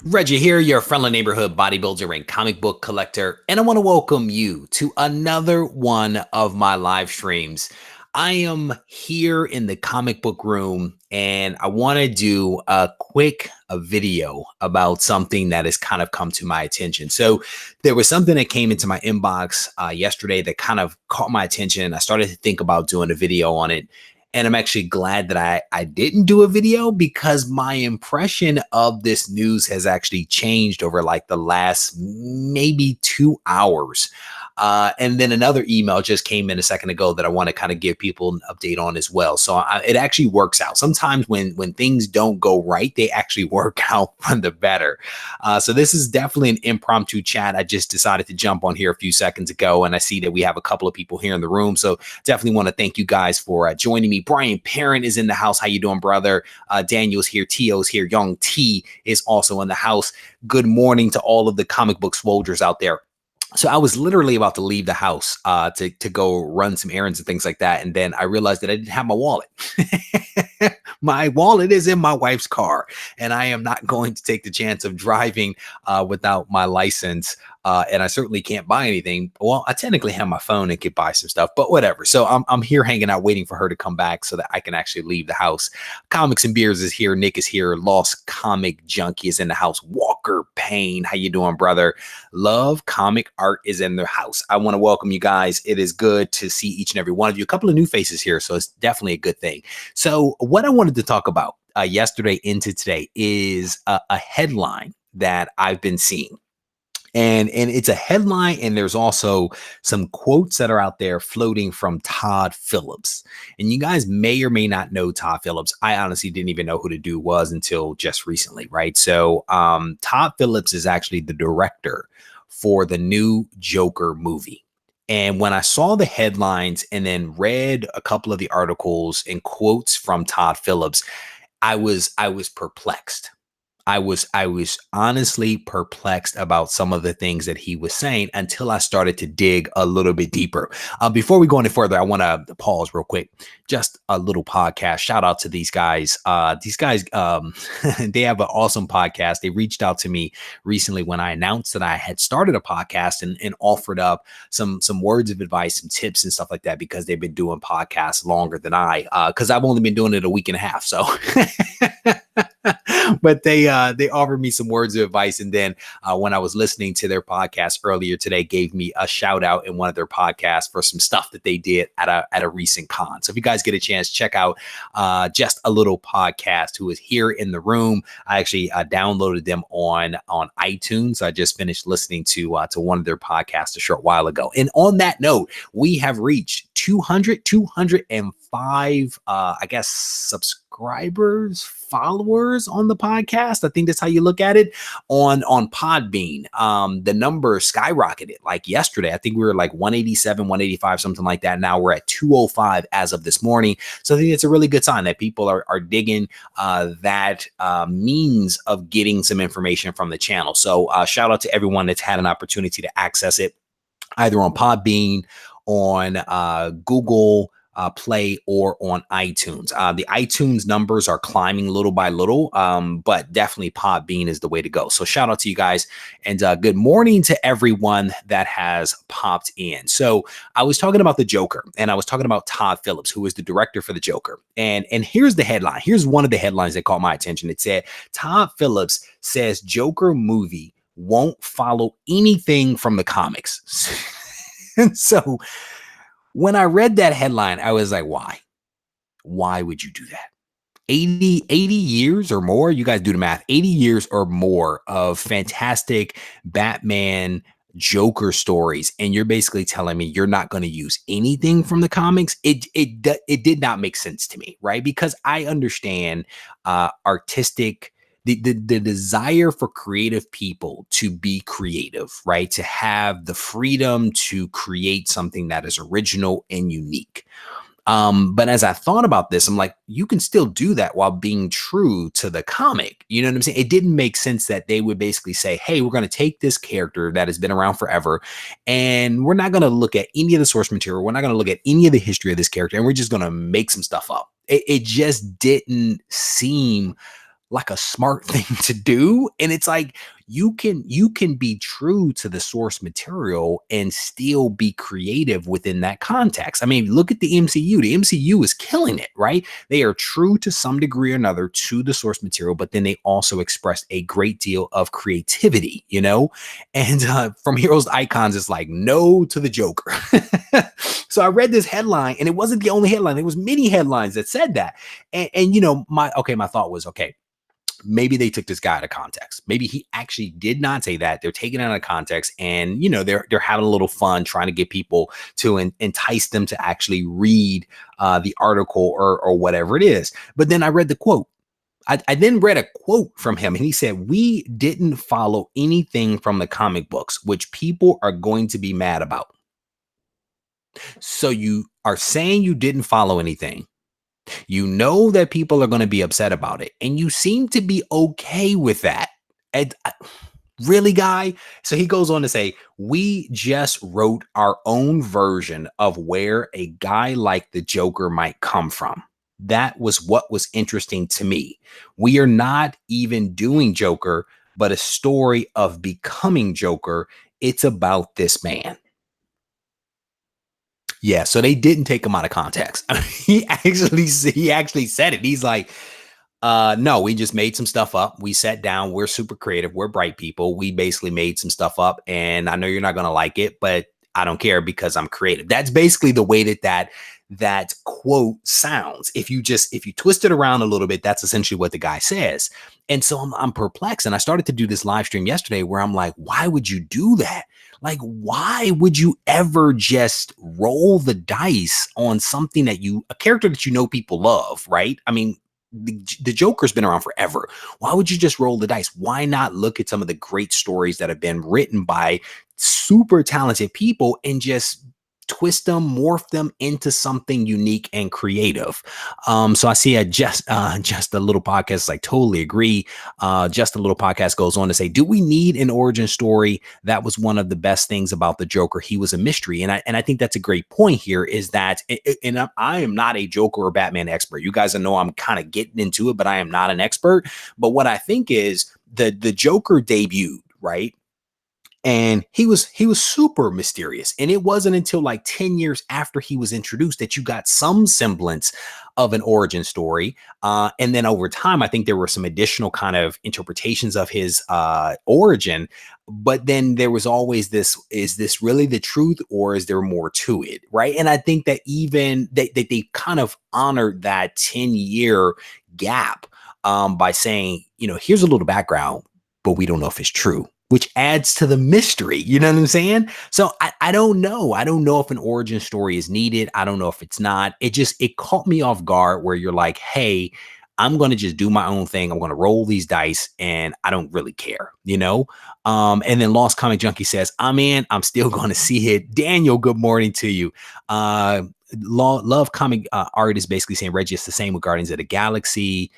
Reggie here, your friendly neighborhood bodybuilder and comic book collector, and I want to welcome you to another one of my live streams. I am here in the comic book room, and I want to do a quick video about something that has kind of come to my attention. So there was something that came into my inbox yesterday that kind of caught my attention. I started to think about doing a video on it. And I'm actually glad that I didn't do a video because my impression of this news has actually changed over like the last maybe 2 hours. And then another email just came in a second ago that I want to kind of give people an update on as well. So it actually works out. Sometimes when things don't go right, they actually work out for the better. So this is definitely an impromptu chat. I just decided to jump on here a few seconds ago, and I see that we have a couple of people here in the room. So definitely want to thank you guys for joining me. Brian Parent is in the house. How you doing, brother? Daniel's here. Tio's here. Young T is also in the house. Good morning to all of the comic book soldiers out there. So I was literally about to leave the house to go run some errands and things like that. And then I realized that I didn't have my wallet. My wallet is in my wife's car, and I am not going to take the chance of driving without my license. And I certainly can't buy anything. Well, I technically have my phone and could buy some stuff, but whatever. So I'm here hanging out, waiting for her to come back so that I can actually leave the house. Comics and Beers is here. Nick is here. Lost Comic Junkie is in the house. Walker Payne, how you doing, brother? Love Comic Art is in the house. I want to welcome you guys. It is good to see each and every one of you. A couple of new faces here, so it's definitely a good thing. So what I wanted to talk about yesterday into today is a headline that I've been seeing. And it's a headline, and there's also some quotes that are out there floating from Todd Phillips. And you guys may or may not know Todd Phillips. I honestly didn't even know who the dude was until just recently, right? So Todd Phillips is actually the director for the new Joker movie. And when I saw the headlines and then read a couple of the articles and quotes from Todd Phillips, I was perplexed. I was honestly perplexed about some of the things that he was saying until I started to dig a little bit deeper. Before we go any further, I want to pause real quick. Just a little podcast. Shout out to these guys. They have an awesome podcast. They reached out to me recently when I announced that I had started a podcast and offered up some words of advice, some tips and stuff like that, because they've been doing podcasts longer than I, because I've only been doing it a week and a half. So but they offered me some words of advice, and then when I was listening to their podcast earlier today, gave me a shout out in one of their podcasts for some stuff that they did at a recent con. So if you guys get a chance, check out Just a Little Podcast, who is here in the room. I actually downloaded them on iTunes. I just finished listening to one of their podcasts a short while ago. And on that note, we have reached 205 I guess subscribers, followers on the podcast. I think that's how you look at it on Podbean. The number skyrocketed like yesterday. I think we were like 187, 185, something like that. Now we're at 205 as of this morning. So I think it's a really good sign that people are digging that means of getting some information from the channel. So shout out to everyone that's had an opportunity to access it either on Podbean, on Google Play, or on iTunes. The iTunes numbers are climbing little by little, but definitely Podbean is the way to go. So shout out to you guys, and good morning to everyone that has popped in. So I was talking about the Joker, and I was talking about Todd Phillips, who is the director for the Joker. And here's the headline. Here's one of the headlines that caught my attention. It said, Todd Phillips says Joker movie won't follow anything from the comics. And so when I read that headline, I was like, why? Why would you do that? 80 years or more, you guys do the math, 80 years or more of fantastic Batman Joker stories, and you're basically telling me you're not going to use anything from the comics? It did not make sense to me, right? Because I understand artistic, the desire for creative people to be creative, right? To have the freedom to create something that is original and unique. But as I thought about this, I'm like, you can still do that while being true to the comic. You know what I'm saying? It didn't make sense that they would basically say, hey, we're going to take this character that has been around forever, and we're not going to look at any of the source material. We're not going to look at any of the history of this character, and we're just going to make some stuff up. It just didn't seem like a smart thing to do. And it's like you can be true to the source material and still be creative within that context. I mean, look at the MCU. The MCU is killing it, right? They are true to some degree or another to the source material, but then they also express a great deal of creativity, you know? And from Heroes to Icons, it's like no to the Joker. So I read this headline, and it wasn't the only headline. There was many headlines that said that. And my thought was, okay, maybe they took this guy out of context. Maybe he actually did not say that. They're taking it out of context, and they're having a little fun trying to get people to entice them to actually read the article or whatever it is. But then I read the quote. I then read a quote from him, and he said, "We didn't follow anything from the comic books, which people are going to be mad about." So you are saying you didn't follow anything. You know that people are going to be upset about it, and you seem to be okay with that. And really, guy? So he goes on to say, "We just wrote our own version of where a guy like the Joker might come from. That was what was interesting to me. We are not even doing Joker, but a story of becoming Joker. It's about this man." Yeah, so they didn't take him out of context. He actually said it. He's like, no, we just made some stuff up. We sat down. We're super creative. We're bright people. We basically made some stuff up, and I know you're not going to like it, but I don't care because I'm creative. That's basically the way that quote sounds. If you twist it around a little bit, that's essentially what the guy says. And so I'm perplexed. And I started to do this live stream yesterday where I'm like, why would you do that? Like, why would you ever just roll the dice on something a character that people love, right? I mean, the Joker's been around forever. Why would you just roll the dice? Why not look at some of the great stories that have been written by super talented people and just twist them, morph them into something unique and creative? So I see just a little podcast. Like, totally agree. Just a little podcast goes on to say, do we need an origin story? That was one of the best things about the Joker. He was a mystery, and I think that's a great point here. Is that, and I am not a Joker or Batman expert. You guys know I'm kind of getting into it, but I am not an expert. But what I think is the Joker debuted, right? And he was super mysterious, and it wasn't until like 10 years after he was introduced that you got some semblance of an origin story. And then over time, I think there were some additional kind of interpretations of his origin. But then there was always this: is this really the truth, or is there more to it, right? And I think that even they kind of honored that 10-year gap by saying, here's a little background, but we don't know if it's true, which adds to the mystery. You know what I'm saying? So I don't know. I don't know if an origin story is needed. I don't know if it's not. It caught me off guard where you're like, hey, I'm going to just do my own thing. I'm going to roll these dice, and I don't really care. And then Lost Comic Junkie says, I'm in. I'm still going to see it. Daniel, good morning to you. Love comic art is basically saying, Reggie, it's the same with Guardians of the Galaxy.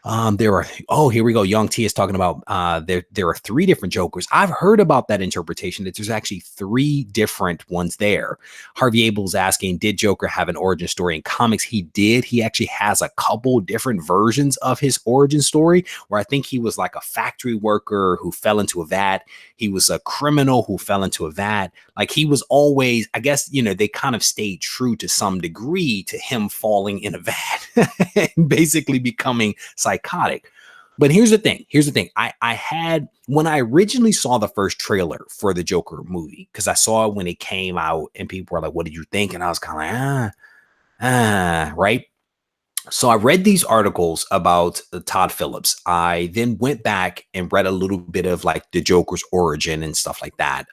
Here we go. Young T is talking about there are three different Jokers. I've heard about that interpretation, that there's actually three different ones there. Harvey Abel's asking, did Joker have an origin story in comics? He did. He actually has a couple different versions of his origin story, where I think he was like a factory worker who fell into a vat. He was a criminal who fell into a vat. Like, he was always, I guess, they kind of stayed true to some degree to him falling in a vat and basically becoming psychotic. But here's the thing. I had, when I originally saw the first trailer for the Joker movie, because I saw it when it came out and people were like, what did you think? And I was kind of like, right? So I read these articles about Todd Phillips. I then went back and read a little bit of like the Joker's origin and stuff like that.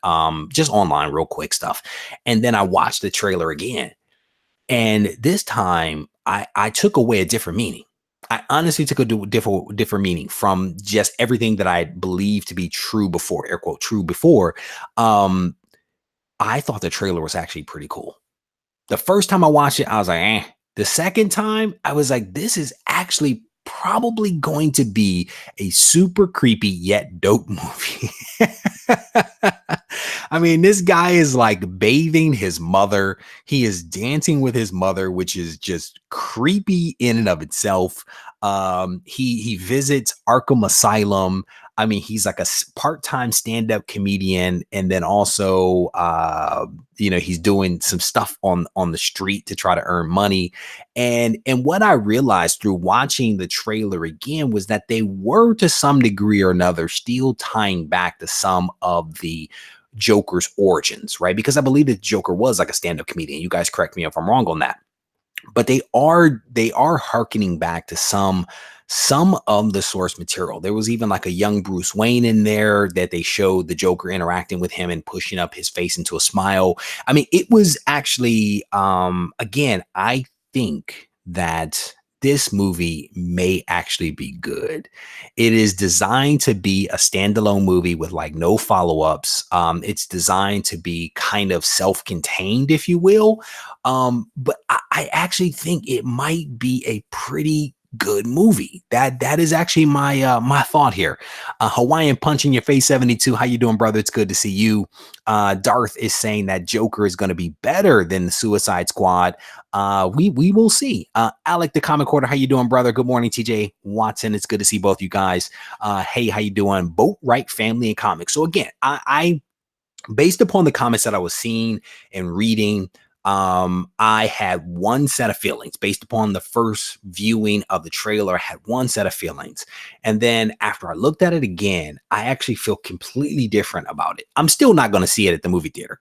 Just online, real quick stuff. And then I watched the trailer again. And this time I took away a different meaning. I honestly took a different meaning from just everything that I believed to be true before, air quote, true before. I thought the trailer was actually pretty cool. The first time I watched it, I was like, eh. The second time, I was like, this is actually probably going to be a super creepy yet dope movie. I mean, this guy is like bathing his mother. He is dancing with his mother, which is just creepy in and of itself. He visits Arkham Asylum. I mean, he's like a part-time stand-up comedian, and then also, he's doing some stuff on the street to try to earn money. And what I realized through watching the trailer again was that they were, to some degree or another, still tying back to some of the Joker's origins, right? Because I believe that Joker was like a stand-up comedian. You guys correct me if I'm wrong on that, but they are harkening back to some of the source material. There was even like a young Bruce Wayne in there that they showed the Joker interacting with him and pushing up his face into a smile. I mean, it was actually, again, I think that this movie may actually be good. It is designed to be a standalone movie with like no follow-ups. It's designed to be kind of self-contained, if you will. But I actually think it might be a pretty good movie. That is actually my thought here. Hawaiian Punch in Your Face 72. How you doing, brother? It's good to see you. Darth is saying that Joker is going to be better than the Suicide Squad. We will see. Alec the Comic Quarter, how you doing, brother? Good morning, TJ Watson. It's good to see both you guys. Hey, how you doing? Boat Right Family and Comics. So again, I based upon the comments that I was seeing and reading, I had one set of feelings based upon the first viewing of the trailer. I had one set of feelings. And then after I looked at it again, I actually feel completely different about it. I'm still not going to see it at the movie theater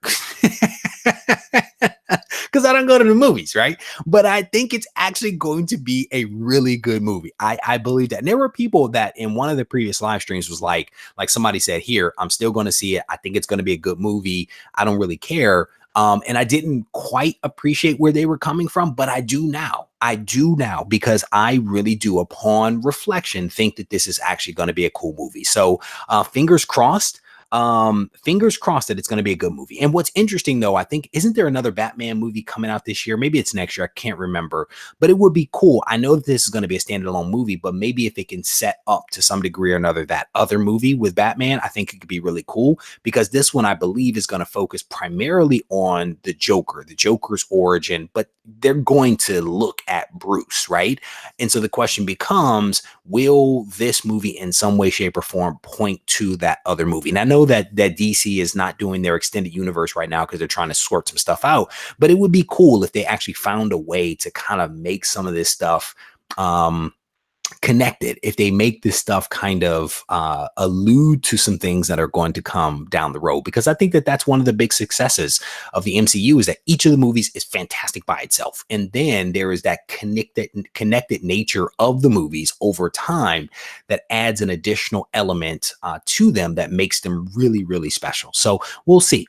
because I don't go to the movies, right? But I think it's actually going to be a really good movie. I believe that. And there were people that in one of the previous live streams was like somebody said, here, I'm still going to see it. I think it's going to be a good movie. I don't really care. And I didn't quite appreciate where they were coming from, but I do now. I do now because I really do, upon reflection, think that this is actually going to be a cool movie. So fingers crossed. Fingers crossed that it's going to be a good movie. And what's interesting though, I think, isn't there another Batman movie coming out this year? Maybe it's next year. I can't remember, but it would be cool. I know that this is going to be a standalone movie, but maybe if it can set up to some degree or another that other movie with Batman, I think it could be really cool, because this one, I believe, is going to focus primarily on the Joker's origin, but they're going to look at Bruce, right? And so the question becomes, will this movie in some way, shape, or form point to that other movie? And I know that DC is not doing their extended universe right now because they're trying to sort some stuff out, but it would be cool if they actually found a way to kind of make some of this stuff connected, if they make this stuff kind of allude to some things that are going to come down the road. Because I think that that's one of the big successes of the MCU, is that each of the movies is fantastic by itself, and then there is that connected nature of the movies over time that adds an additional element to them that makes them really, really special. So we'll see.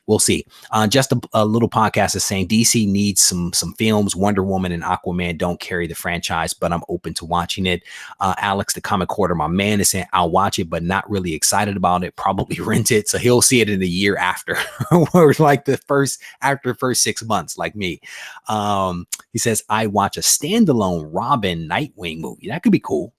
Just a little podcast is saying DC needs some films. Wonder Woman and Aquaman don't carry the franchise, but I'm open to watching it. Alex the Comic Quarter, my man, is saying I'll watch it, but not really excited about it. Probably rent it, so he'll see it in the year after, or like after the first 6 months, like me. He says I watch a standalone Robin Nightwing movie. That could be cool.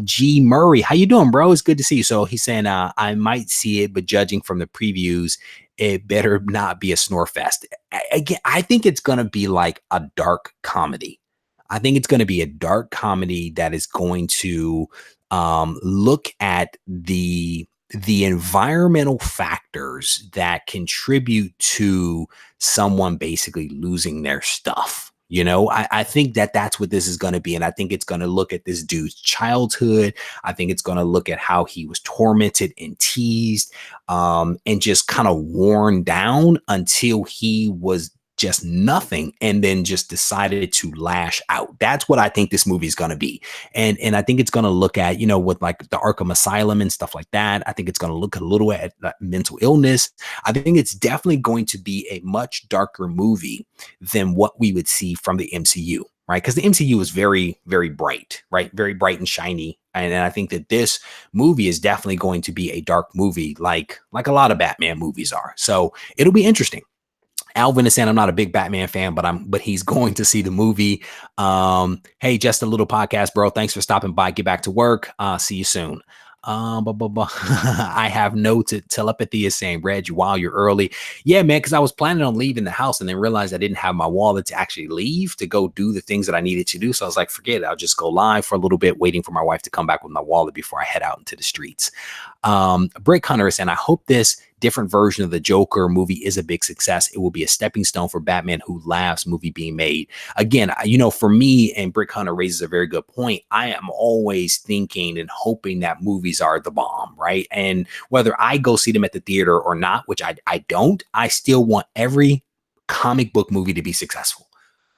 G Murray, how you doing, bro? It's good to see you. So he's saying I might see it, but judging from the previews, it better not be a snore fest. Again, I think it's gonna be like a dark comedy. I think it's going to be a dark comedy that is going to look at the environmental factors that contribute to someone basically losing their stuff. I think that that's what this is going to be. And I think it's going to look at this dude's childhood. I think it's going to look at how he was tormented and teased, and just kind of worn down until he was just nothing, and then just decided to lash out. That's what I think this movie is going to be. And I think it's going to look at, with like the Arkham Asylum and stuff like that. I think it's going to look a little at mental illness. I think it's definitely going to be a much darker movie than what we would see from the MCU, right? Because the MCU is very, very bright, right? Very bright and shiny. And I think that this movie is definitely going to be a dark movie, like a lot of Batman movies are. So it'll be interesting. Alvin is saying I'm not a big Batman fan, but he's going to see the movie. Hey, just a little podcast, bro. Thanks for stopping by. Get back to work. See you soon. I have no telepathy is saying, Reg, wow, you're early. Yeah, man, because I was planning on leaving the house and then realized I didn't have my wallet to actually leave to go do the things that I needed to do. So I was like, forget it. I'll just go live for a little bit, waiting for my wife to come back with my wallet before I head out into the streets. Brick Hunter is saying, I hope this different version of the Joker movie is a big success. It will be a stepping stone for Batman Who Laughs movie being made. Again, for me, and Brick Hunter raises a very good point. I am always thinking and hoping that movies are the bomb, right? And whether I go see them at the theater or not, which I don't, I still want every comic book movie to be successful.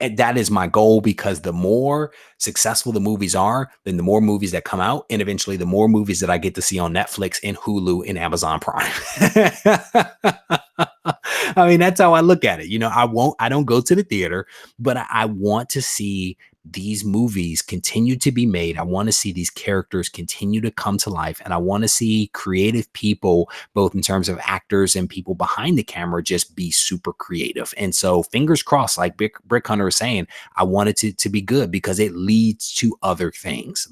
And that is my goal, because the more successful the movies are, then the more movies that come out, and eventually the more movies that I get to see on Netflix and Hulu and Amazon Prime. I mean, that's how I look at it. I don't go to the theater, but I want to see these movies continue to be made. I want to see these characters continue to come to life. And I want to see creative people, both in terms of actors and people behind the camera, just be super creative. And so fingers crossed, like Brick Hunter is saying, I want it to be good, because it leads to other things,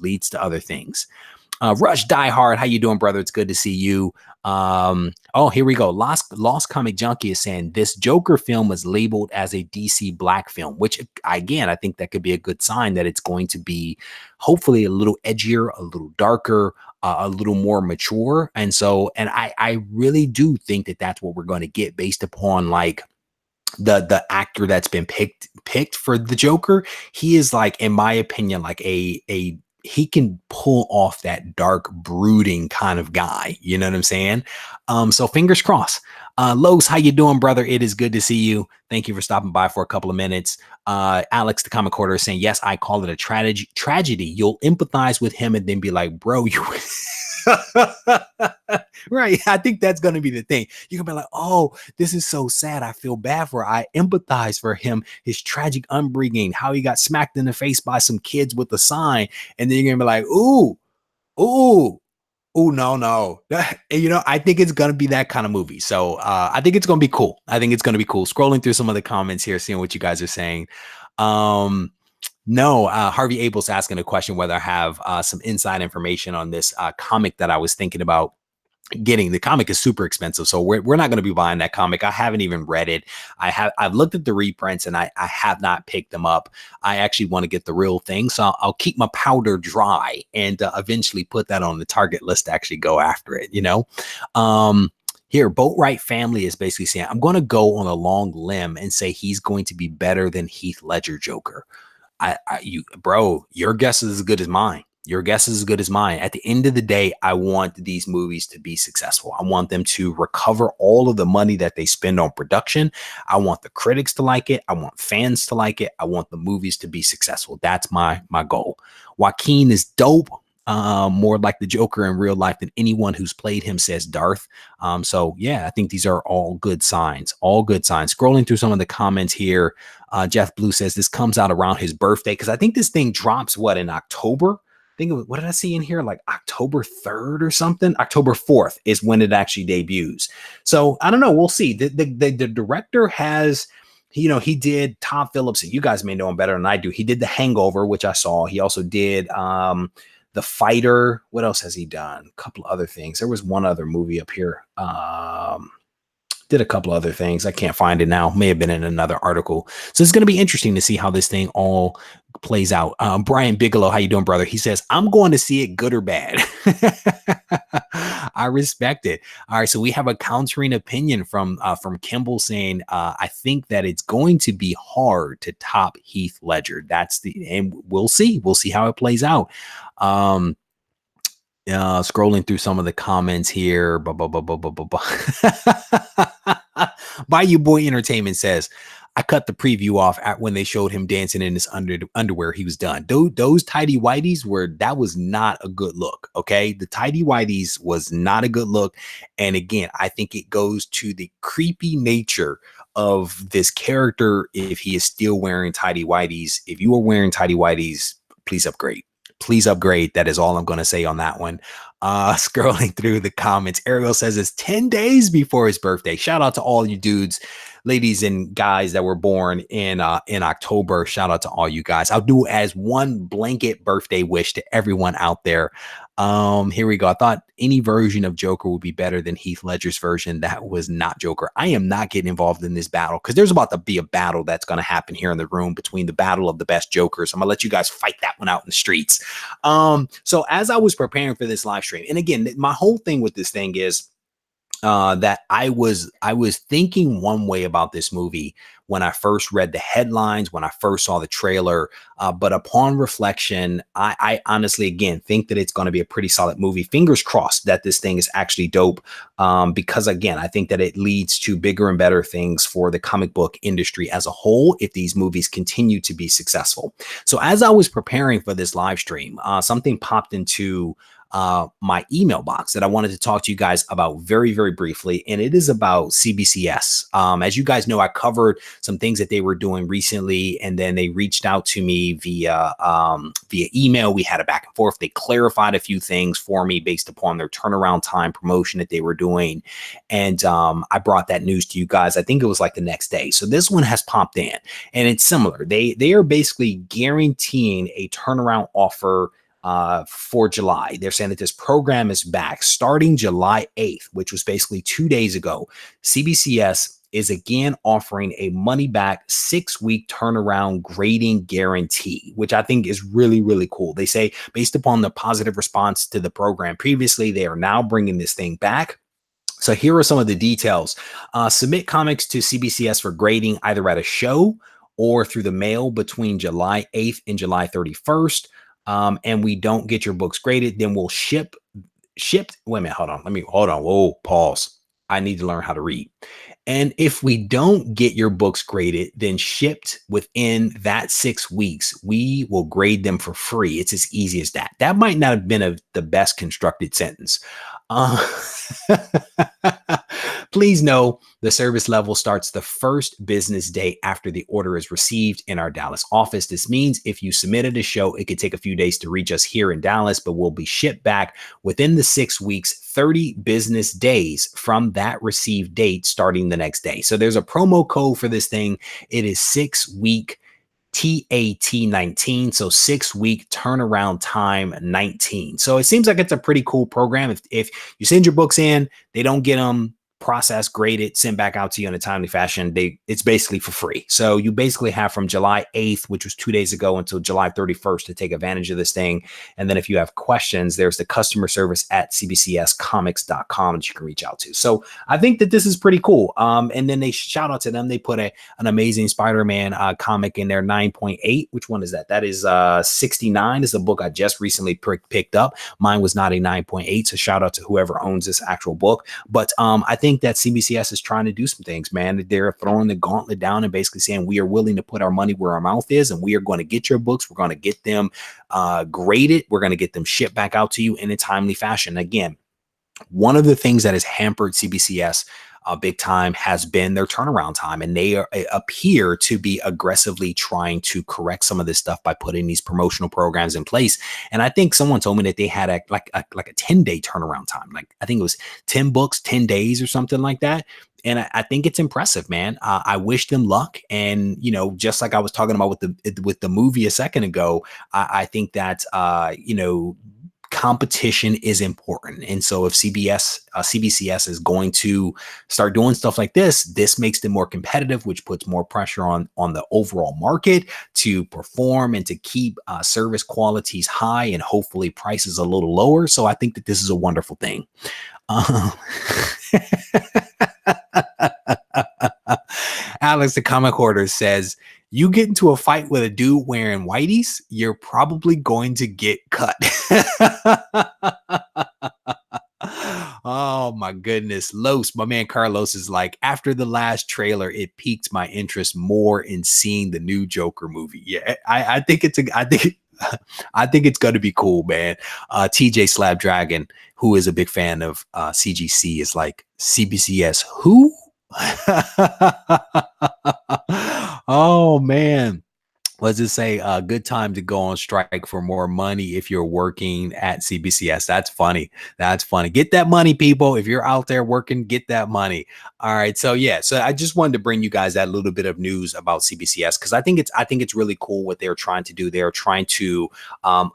Rush Die Hard, how you doing, brother? It's good to see you. Oh, here we go. Lost Comic Junkie is saying this Joker film was labeled as a DC Black film, which again, I think that could be a good sign that it's going to be hopefully a little edgier, a little darker, a little more mature. And I really do think that that's what we're going to get, based upon like the actor that's been picked for the Joker. He is, like, in my opinion, like a he can pull off that dark, brooding kind of guy. You know what I'm saying? So fingers crossed. Los, how you doing, brother? It is good to see you. Thank you for stopping by for a couple of minutes. Alex, the comic quarter, is saying, yes, I call it a tragedy. You'll empathize with him and then be like, bro, you right. I think that's going to be the thing. You're gonna be like, oh, this is so sad. I feel bad for her. I empathize for him, his tragic upbringing, how he got smacked in the face by some kids with a sign. And then you're gonna be like, ooh, no. I think it's gonna be that kind of movie. So I think it's gonna be cool. Scrolling through some of the comments here, seeing what you guys are saying. No, Harvey Abel's asking a question whether I have some inside information on this comic that I was thinking about getting. The comic is super expensive, so we're not going to be buying that comic. I haven't even read it. I've looked at the reprints and I have not picked them up. I actually want to get the real thing, so I'll keep my powder dry and eventually put that on the target list to actually go after it. Here, Boatwright Family is basically saying, I'm going to go on a long limb and say he's going to be better than Heath Ledger Joker. Bro, your guess is as good as mine. At the end of the day, I want these movies to be successful. I want them to recover all of the money that they spend on production. I want the critics to like it. I want fans to like it. I want the movies to be successful. That's my goal. Joaquin is dope. More like the Joker in real life than anyone who's played him, says Darth. So yeah, I think these are all good signs. Scrolling through some of the comments here, Jeff Blue says this comes out around his birthday, because I think this thing drops in October. What did I see in here? Like October 3rd or something. October 4th is when it actually debuts. So I don't know. We'll see. The director has, he did Todd Phillips. You guys may know him better than I do. He did The Hangover, which I saw. He also did The Fighter. What else has he done? A couple of other things. There was one other movie up here. Did a couple other things. I can't find it now. May have been in another article. So it's going to be interesting to see how this thing all plays out. Brian Bigelow, how you doing, brother? He says, I'm going to see it good or bad. I respect it. All right. So we have a countering opinion from Kimball saying, I think that it's going to be hard to top Heath Ledger. And we'll see. We'll see how it plays out. Scrolling through some of the comments here. Bayou Boy Entertainment says, I cut the preview off when they showed him dancing in his underwear. He was done. Those tidy whities that was not a good look. Okay. The tidy whities was not a good look. And again, I think it goes to the creepy nature of this character. If he is still wearing tidy whities, if you are wearing tidy whities, please upgrade. That is all I'm going to say on that one. Scrolling through the comments, Ariel says it's 10 days before his birthday. Shout out to all you dudes, ladies and guys that were born in October. Shout out to all you guys. I'll do as one blanket birthday wish to everyone out there. Here we go. I thought any version of Joker would be better than Heath Ledger's version. That was not Joker. I am not getting involved in this battle because there's about to be a battle that's going to happen here in the room between the battle of the best Jokers. I'm gonna let you guys fight that one out in the streets. So as I was preparing for this live stream, and again, my whole thing with this thing is that I was thinking one way about this movie when I first read the headlines, when I first saw the trailer. But upon reflection, I honestly, again, think that it's going to be a pretty solid movie. Fingers crossed that this thing is actually dope. Because again, I think that it leads to bigger and better things for the comic book industry as a whole if these movies continue to be successful. So as I was preparing for this live stream, something popped into my email box that I wanted to talk to you guys about very, very briefly. And it is about CBCS. As you guys know, I covered some things that they were doing recently, and then they reached out to me via email. We had a back and forth. They clarified a few things for me based upon their turnaround time promotion that they were doing. And I brought that news to you guys. I think it was like the next day. So this one has popped in, and it's similar. They are basically guaranteeing a turnaround offer for July. They're saying that this program is back starting July 8th, which was basically 2 days ago. CBCS is again offering a money back 6-week turnaround grading guarantee, which I think is really, really cool. They say based upon the positive response to the program previously, they are now bringing this thing back. So here are some of the details. Submit comics to CBCS for grading either at a show or through the mail between July 8th and July 31st. And we don't get your books graded, then we'll shipped. Wait a minute, hold on. Whoa, pause. I need to learn how to read. And if we don't get your books graded, then shipped within that 6 weeks, we will grade them for free. It's as easy as that. That might not have been the best constructed sentence. Please know the service level starts the first business day after the order is received in our Dallas office. This means if you submitted a show, it could take a few days to reach us here in Dallas, but will be shipped back within the 6 weeks, 30 business days from that received date starting the next day. So there's a promo code for this thing. It is 6-week TAT19, so 6-week turnaround time 19. So it seems like it's a pretty cool program. If you send your books in, they don't get them processed, graded, sent back out to you in a timely fashion, it's basically for free. So you basically have from July 8th, which was 2 days ago, until July 31st to take advantage of this thing. And then if you have questions, there's the customer service at cbcscomics.com that you can reach out to. So I think that this is pretty cool. And then they shout out to them. They put an Amazing Spider-Man comic in there, 9.8. Which one is that? That is 69 is a book I just recently picked up. Mine was not a 9.8. So shout out to whoever owns this actual book. But I think that CBCS is trying to do some things, man. They're throwing the gauntlet down and basically saying we are willing to put our money where our mouth is, and we are going to get your books. We're going to get them graded. We're going to get them shipped back out to you in a timely fashion. Again, one of the things that has hampered CBCS big time has been their turnaround time, and they appear to be aggressively trying to correct some of this stuff by putting these promotional programs in place. And I think someone told me that they had a 10-day turnaround time. Like I think it was 10 books, 10 days or something like that. And I think it's impressive, man. I wish them luck. And, you know, just like I was talking about with the movie a second ago, I think that, competition is important. And so if CBCS is going to start doing stuff like this makes them more competitive, which puts more pressure on the overall market to perform and to keep service qualities high and hopefully prices a little lower. So I think that this is a wonderful thing. Alex, the comic hoarder, says, you get into a fight with a dude wearing whiteys, you're probably going to get cut. Oh my goodness. Los, my man Carlos is like, after the last trailer, it piqued my interest more in seeing the new Joker movie. Yeah, I think it's going to be cool, man. TJ Slabdragon, who is a big fan of CGC, is like, CBCS who? Oh man. Let's just say a good time to go on strike for more money if you're working at CBCS. That's funny. That's funny. Get that money, people. If you're out there working, get that money. All right. So yeah. So I just wanted to bring you guys that little bit of news about CBCS because I think it's really cool what they're trying to do. They're trying to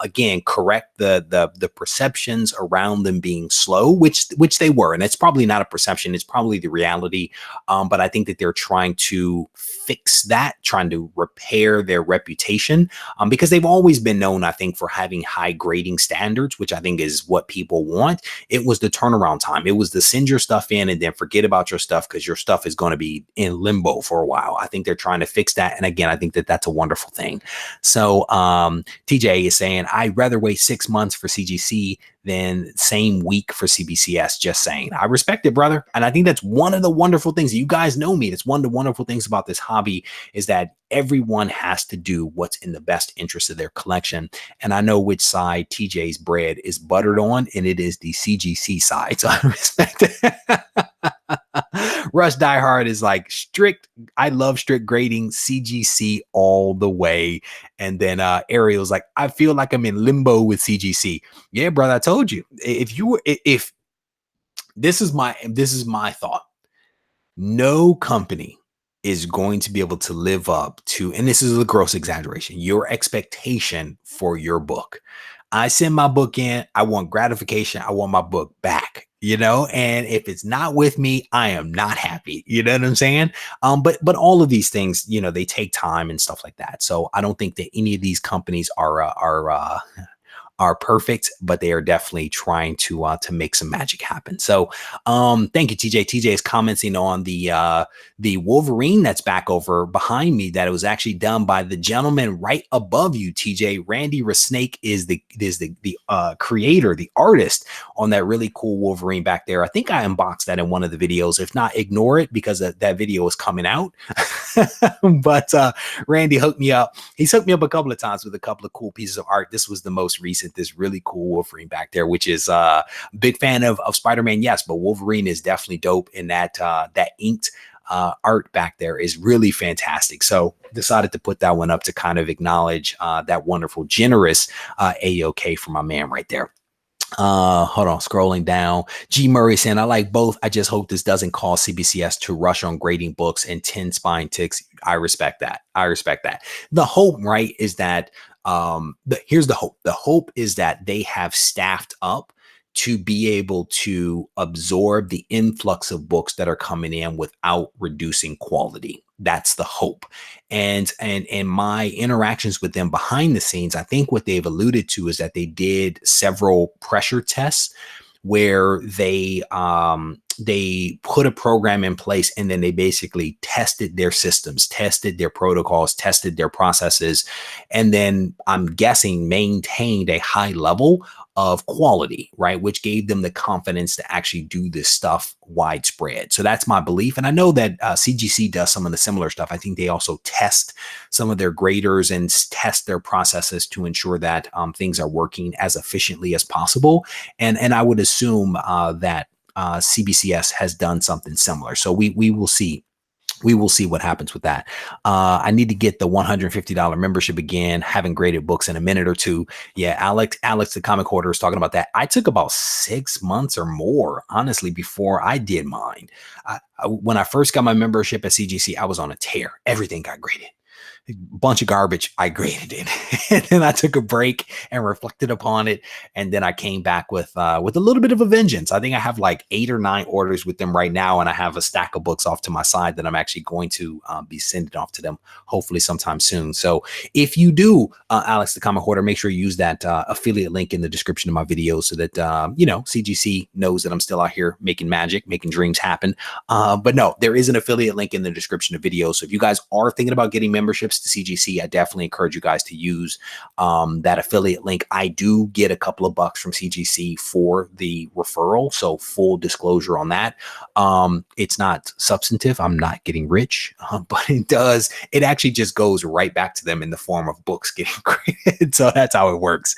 again correct the perceptions around them being slow, which they were, and it's probably not a perception. It's probably the reality. But I think that they're trying to fix that, trying to repair their reputation, because they've always been known, I think, for having high grading standards, which I think is what people want. It was the turnaround time. It was the send your stuff in and then forget about your stuff because your stuff is going to be in limbo for a while. I think they're trying to fix that. And again, I think that that's a wonderful thing. So TJ is saying, I'd rather wait 6 months for CGC than same week for CBCS. Just saying. I respect it, brother. And I think that's one of the wonderful things. You guys know me. That's one of the wonderful things about this hobby is that everyone has to do what's in the best interest of their collection. And I know which side TJ's bread is buttered on, and it is the CGC side. So I respect it. Rush Diehard is like strict. I love strict grading, CGC all the way. And then Ariel's like, I feel like I'm in limbo with CGC. Yeah, brother, I told you. If this is my thought. No company is going to be able to live up to, and this is a gross exaggeration, your expectation for your book. I send my book in, I want gratification, I want my book back, and if it's not with me, I am not happy. You know what I'm saying? But all of these things, they take time and stuff like that. So I don't think that any of these companies are perfect, but they are definitely trying to make some magic happen. So thank you, TJ. TJ is commenting on the Wolverine that's back over behind me, that it was actually done by the gentleman right above you, TJ. Randy Resnake is the creator, the artist on that really cool Wolverine back there. I think I unboxed that in one of the videos. If not, ignore it because that video is coming out. But Randy hooked me up. He's hooked me up a couple of times with a couple of cool pieces of art. This was the most recent, this really cool Wolverine back there, which is big fan of Spider-Man, yes, but Wolverine is definitely dope. And that inked art back there is really fantastic. So decided to put that one up to kind of acknowledge that wonderful, generous AOK from my man right there. Hold on, scrolling down. G Murray saying, I like both. I just hope this doesn't cause CBCS to rush on grading books and 10 spine ticks. I respect that. The hope, right, is that here's the hope. The hope is that they have staffed up to be able to absorb the influx of books that are coming in without reducing quality. That's the hope. And my interactions with them behind the scenes, I think what they've alluded to is that they did several pressure tests where they put a program in place and then they basically tested their systems, tested their protocols, tested their processes, and then I'm guessing maintained a high level of quality, right? Which gave them the confidence to actually do this stuff widespread. So that's my belief. And I know that CGC does some of the similar stuff. I think they also test some of their graders and test their processes to ensure that things are working as efficiently as possible. And I would assume that CBCS has done something similar. So we will see. We will see what happens with that. I need to get the $150 membership again. Haven't graded books in a minute or two. Yeah, Alex, the comic hoarder, is talking about that. I took about 6 months or more, honestly, before I did mine. When I first got my membership at CGC, I was on a tear. Everything got graded. A bunch of garbage, I graded it. And then I took a break and reflected upon it. And then I came back with a little bit of a vengeance. I think I have like 8 or 9 orders with them right now. And I have a stack of books off to my side that I'm actually going to be sending off to them hopefully sometime soon. So if you do, Alex, the comic hoarder, make sure you use that affiliate link in the description of my video so that, CGC knows that I'm still out here making magic, making dreams happen. But no, there is an affiliate link in the description of videos. So if you guys are thinking about getting memberships to CGC, I definitely encourage you guys to use that affiliate link. I do get a couple of bucks from CGC for the referral, so full disclosure on that. It's not substantive. I'm not getting rich, but it actually just goes right back to them in the form of books getting graded. So that's how it works.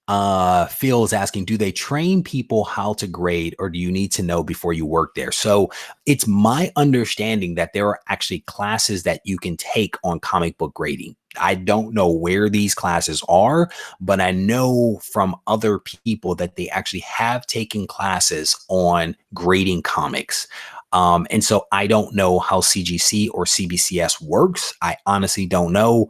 Phil is asking, do they train people how to grade, or do you need to know before you work there? So it's my understanding that there are actually classes that you can take on comic book grading. I don't know where these classes are, but I know from other people that they actually have taken classes on grading comics. And so I don't know how CGC or CBCS works. I honestly don't know.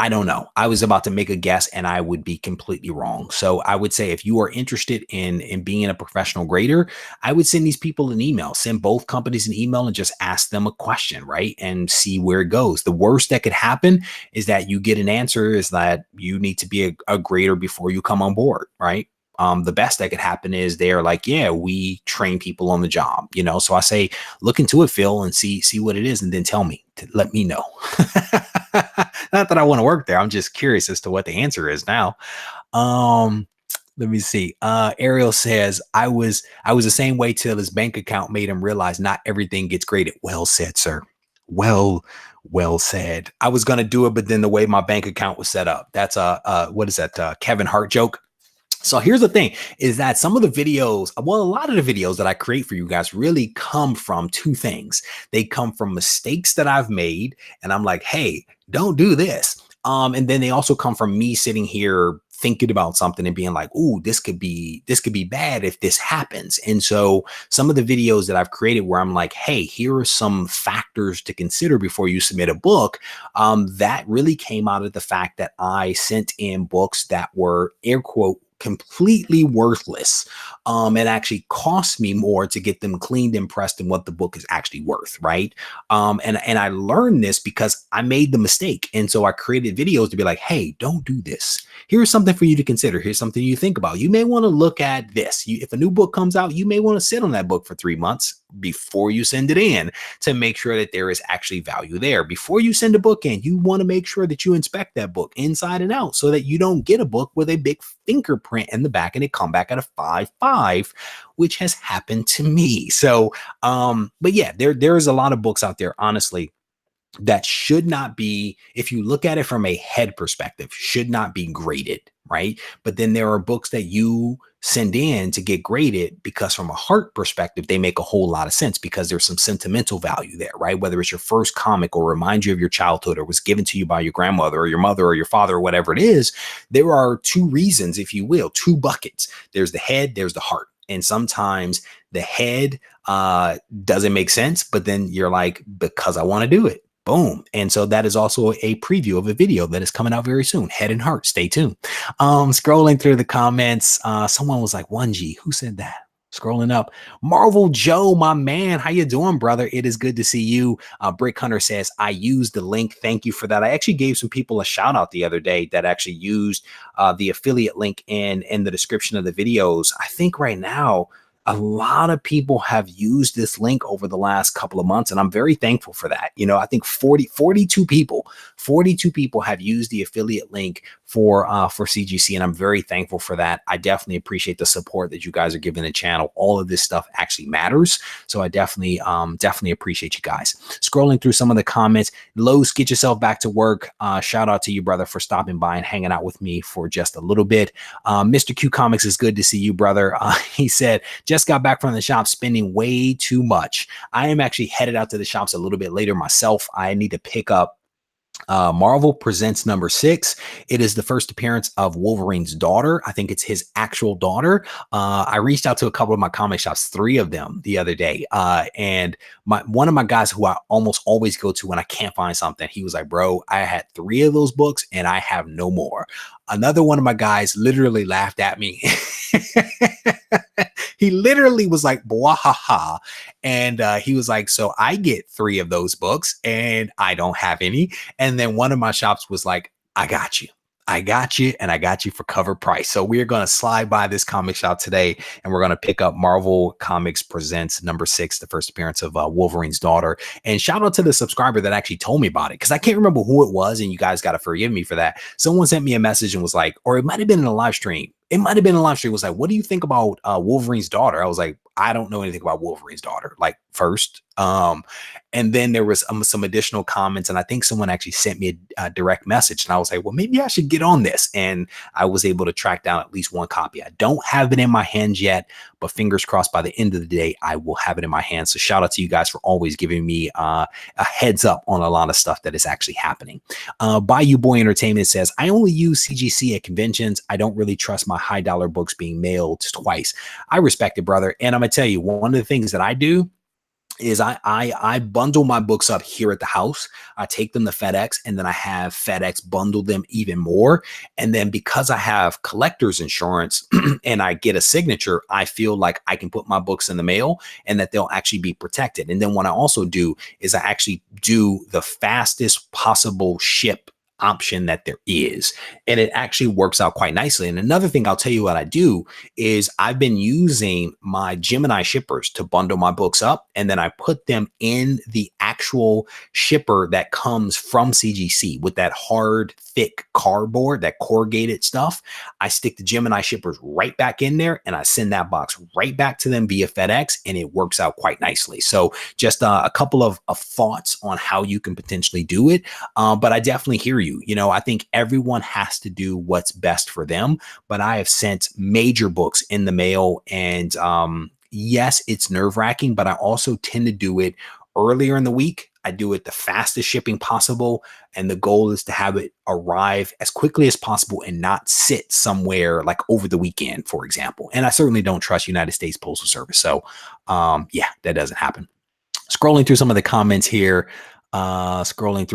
I don't know. I was about to make a guess and I would be completely wrong. So I would say if you are interested in being a professional grader, I would send these people an email, send both companies an email and just ask them a question, right? And see where it goes. The worst that could happen is that you get an answer is that you need to be a grader before you come on board, right? The best that could happen is they're like, yeah, we train people on the job, you know. So I say, look into it, Phil, and see what it is, and then tell me, let me know. Not that I want to work there. I'm just curious as to what the answer is now. Um, Let me see. Ariel says, I was the same way till his bank account made him realize not everything gets graded. Well said, sir. Well, well said. I was gonna do it, but then the way my bank account was set up. That's a what is that? Kevin Hart joke. So here's the thing is that some of the videos, well, a lot of the videos that I create for you guys really come from two things. They come from mistakes that I've made, and I'm like, hey, don't do this. And then they also come from me sitting here thinking about something and being like, "Ooh, this could be bad if this happens." And so some of the videos that I've created where I'm like, "Hey, here are some factors to consider before you submit a book," that really came out of the fact that I sent in books that were air quote completely worthless. It actually cost me more to get them cleaned and pressed than what the book is actually worth, right? And I learned this because I made the mistake, and so I created videos to be like, hey, don't do this. Here's something for you to consider. Here's something you think about. You may want to look at this. If a new book comes out, you may want to sit on that book for 3 months before you send it in to make sure that there is actually value there. Before you send a book in, you want to make sure that you inspect that book inside and out so that you don't get a book with a big fingerprint in the back and it come back at a 5.5, which has happened to me. So, but yeah, there's a lot of books out there, honestly, that should not be, if you look at it from a head perspective, should not be graded, right? But then there are books that you send in to get graded because from a heart perspective, they make a whole lot of sense because there's some sentimental value there, right? Whether it's your first comic or remind you of your childhood or was given to you by your grandmother or your mother or your father or whatever it is, there are two reasons, if you will, two buckets. There's the head, there's the heart. And sometimes the head doesn't make sense, but then you're like, because I want to do it. Boom. And so that is also a preview of a video that is coming out very soon. Head and heart. Stay tuned. Scrolling through the comments, someone was like, 1G. Who said that? Scrolling up. Marvel Joe, my man. How you doing, brother? It is good to see you. Brick Hunter says, I used the link. Thank you for that. I actually gave some people a shout out the other day that actually used the affiliate link in the description of the videos. I think right now, a lot of people have used this link over the last couple of months, and I'm very thankful for that. You know, I think 42 people have used the affiliate link for CGC, and I'm very thankful for that. I definitely appreciate the support that you guys are giving the channel. All of this stuff actually matters, so I definitely appreciate you guys. Scrolling through some of the comments, Lowe's, get yourself back to work. Shout out to you, brother, for stopping by and hanging out with me for just a little bit. Mr. Q Comics, is good to see you, brother. He said, just got back from the shop spending way too much. I am actually headed out to the shops a little bit later myself. I need to pick up Marvel Presents number 6. It is the first appearance of Wolverine's daughter. I think it's his actual daughter. I reached out to a couple of my comic shops, 3 of them the other day. And one of my guys who I almost always go to when I can't find something, he was like, bro, I had 3 of those books and I have no more. Another one of my guys literally laughed at me. He literally was like, "Bwahaha," and he was like, "So I get 3 of those books, and I don't have any." And then one of my shops was like, "I got you. I got you, and I got you for cover price." So we're gonna slide by this comic shop today, and we're gonna pick up Marvel Comics Presents number 6, the first appearance of Wolverine's daughter. And shout out to the subscriber that actually told me about it, because I can't remember who it was, and you guys got to forgive me for that. Someone sent me a message and was like, or it might have been in a live stream. It might have been a live stream. Was like, what do you think about Wolverine's daughter? I was like, I don't know anything about Wolverine's daughter. Like, first. And then there was some additional comments, and I think someone actually sent me a direct message, and I was like, well, maybe I should get on this. And I was able to track down at least one copy. I don't have it in my hands yet, but fingers crossed by the end of the day, I will have it in my hands. So shout out to you guys for always giving me a heads up on a lot of stuff that is actually happening. Bayou Boy Entertainment says, I only use CGC at conventions. I don't really trust my high dollar books being mailed twice. I respect it, brother. And I'm going to tell you, one of the things that I do is I bundle my books up here at the house. I take them to FedEx, and then I have FedEx bundle them even more. And then because I have collector's insurance and I get a signature, I feel like I can put my books in the mail and that they'll actually be protected. And then what I also do is I actually do the fastest possible ship option that there is, and it actually works out quite nicely. And another thing I'll tell you what I do is I've been using my Gemini shippers to bundle my books up, and then I put them in the actual shipper that comes from CGC with that hard, thick cardboard, that corrugated stuff. I stick the Gemini shippers right back in there, and I send that box right back to them via FedEx, and it works out quite nicely. So just a couple of thoughts on how you can potentially do it. But I definitely hear you. You know, I think everyone has to do what's best for them, but I have sent major books in the mail, and yes, it's nerve-wracking, but I also tend to do it earlier in the week. I do it the fastest shipping possible, and the goal is to have it arrive as quickly as possible and not sit somewhere like over the weekend, for example. And I certainly don't trust United States Postal Service. So yeah, that doesn't happen. Scrolling through some of the comments here, scrolling.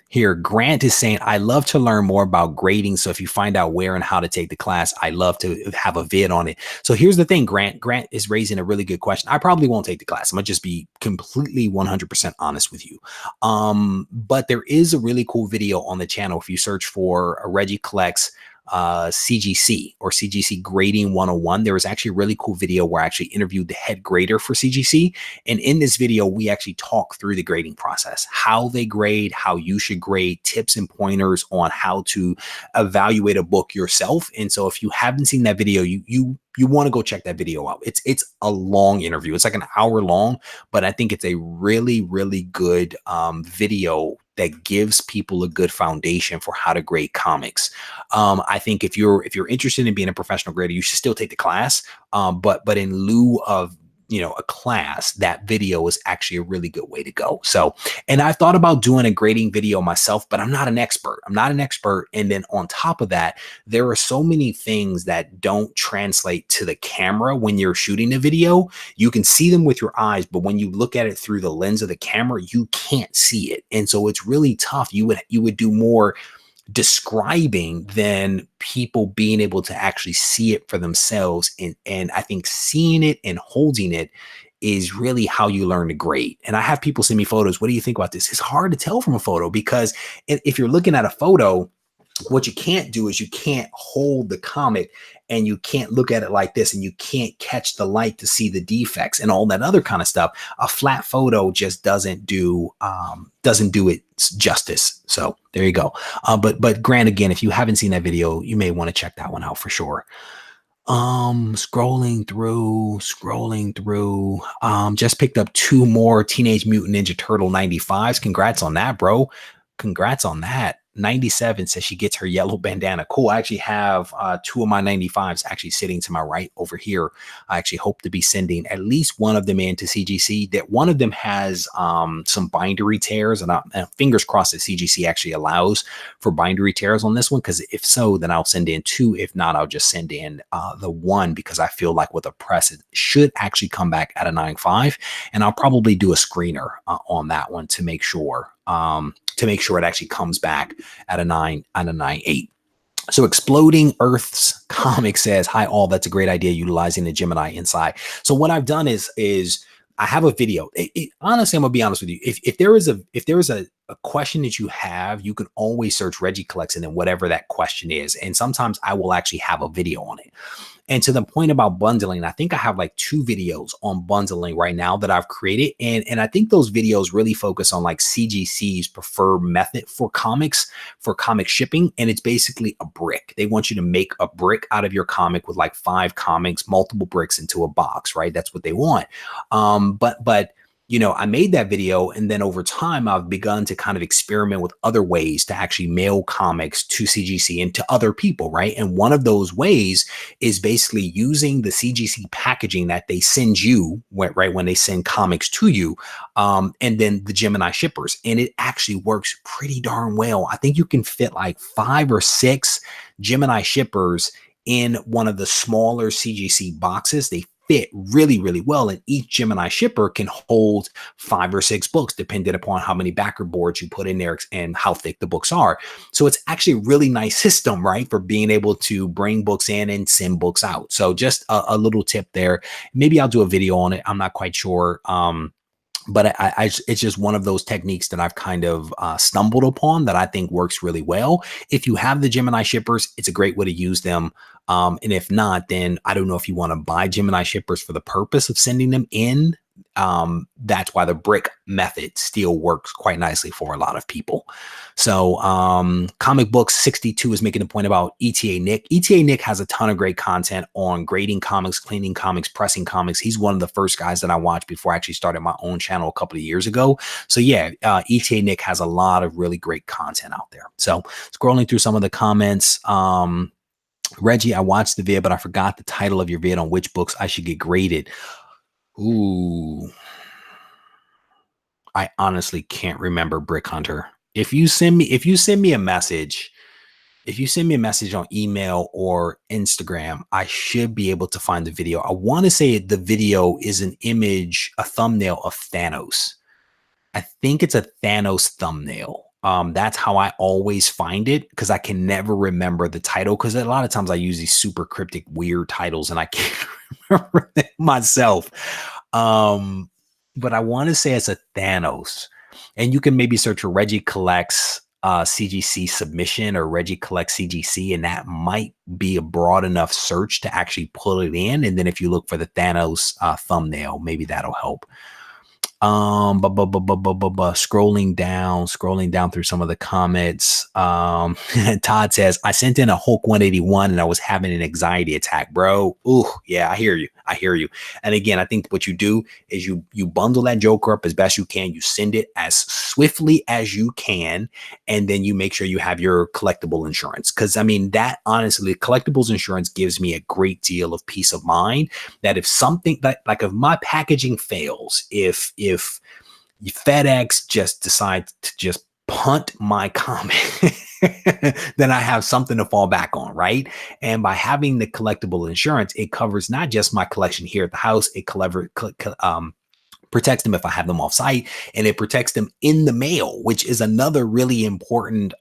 Here, Grant is saying, I love to learn more about grading. So if you find out where and how to take the class, I love to have a vid on it. So here's the thing, Grant is raising a really good question. I probably won't take the class. I'm gonna just be completely 100% honest with you. But there is a really cool video on the channel. If you search for Regie Collects CGC or CGC Grading 101, there was actually a really cool video where I actually interviewed the head grader for CGC. And in this video, we actually talk through the grading process, how they grade, how you should grade, tips and pointers on how to evaluate a book yourself. And so if you haven't seen that video, you want to go check that video out. It's a long interview. It's like an hour long, but I think it's a really, really good video that gives people a good foundation for how to grade comics. I think if you're interested in being a professional grader, you should still take the class. But in lieu of a class, that video is actually a really good way to go. So, and I've thought about doing a grading video myself, but I'm not an expert. And then on top of that, there are so many things that don't translate to the camera when you're shooting a video. You can see them with your eyes, but when you look at it through the lens of the camera, you can't see it. And so it's really tough. You would do more describing than people being able to actually see it for themselves. And I think seeing it and holding it is really how you learn to grade. And I have people send me photos. What do you think about this? It's hard to tell from a photo, because if you're looking at a photo, what you can't do is you can't hold the comic and you can't look at it like this, and you can't catch the light to see the defects and all that other kind of stuff. A flat photo just doesn't do it justice. So there you go. But Grant, again, if you haven't seen that video, you may want to check that one out for sure. Scrolling through, just picked up 2 more Teenage Mutant Ninja Turtle 95s. Congrats on that, bro. Congrats on that. 97 says she gets her yellow bandana. Cool. I actually have 2 of my 95s actually sitting to my right over here. I actually hope to be sending at least one of them into CGC. That one of them has some bindery tears, and fingers crossed that CGC actually allows for bindery tears on this one, because if so, then I'll send in 2. If not, I'll just send in the 1, because I feel like with a press, it should actually come back at a 9.5, and I'll probably do a screener on that one to make sure it actually comes back at a 9.8. So Exploding Earth's Comic says, hi all, that's a great idea, utilizing the Gemini inside. So what I've done is I have a video. Honestly, I'm gonna be honest with you. If there is a question that you have, you can always search Regie Collects and then whatever that question is. And sometimes I will actually have a video on it. And to the point about bundling, I think I have like 2 videos on bundling right now that I've created. And I think those videos really focus on like CGC's preferred method for comic shipping. And it's basically a brick. They want you to make a brick out of your comic with like 5 comics, multiple bricks into a box, right? That's what they want. But I made that video, and then over time, I've begun to kind of experiment with other ways to actually mail comics to CGC and to other people, right? And one of those ways is basically using the CGC packaging that they send you, right, when they send comics to you, and then the Gemini shippers. And it actually works pretty darn well. I think you can fit like 5 or 6 Gemini shippers in one of the smaller CGC boxes. They fit really, really well. And each Gemini shipper can hold 5 or 6 books, depending upon how many backer boards you put in there and how thick the books are. So it's actually a really nice system, right, for being able to bring books in and send books out. So just a little tip there. Maybe I'll do a video on it. I'm not quite sure. But it's just one of those techniques that I've kind of stumbled upon that I think works really well. If you have the Gemini shippers, it's a great way to use them. And if not, then I don't know if you want to buy Gemini shippers for the purpose of sending them in. That's why the brick method still works quite nicely for a lot of people. So Comic Books 62 is making a point about ETA Nick. ETA Nick has a ton of great content on grading comics, cleaning comics, pressing comics. He's one of the first guys that I watched before I actually started my own channel a couple of years ago. So yeah, ETA Nick has a lot of really great content out there. So scrolling through some of the comments, Reggie, I watched the video, but I forgot the title of your video on which books I should get graded. Ooh, I honestly can't remember, Brick Hunter. If you send me a message, on email or Instagram, I should be able to find the video. I want to say the video is an image, a thumbnail of Thanos. I think it's a Thanos thumbnail. That's how I always find it, because I can never remember the title, because a lot of times I use these super cryptic, weird titles and I can't remember them myself. But I want to say it's a Thanos. And you can maybe search for Regie Collects CGC submission or Regie Collects CGC, and that might be a broad enough search to actually pull it in. And then if you look for the Thanos thumbnail, maybe that'll help. Scrolling down through some of the comments. Todd says, I sent in a Hulk 181 and I was having an anxiety attack, bro. Ooh, yeah, I hear you. And again, I think what you do is you bundle that Joker up as best you can. You send it as swiftly as you can. And then you make sure you have your collectible insurance. Cause I mean, that honestly, collectibles insurance gives me a great deal of peace of mind that if something like if my packaging fails, if FedEx just decides to just punt my comic, then I have something to fall back on, right? And by having the collectible insurance, it covers not just my collection here at the house, it protects them if I have them off site, and it protects them in the mail, which is another really important,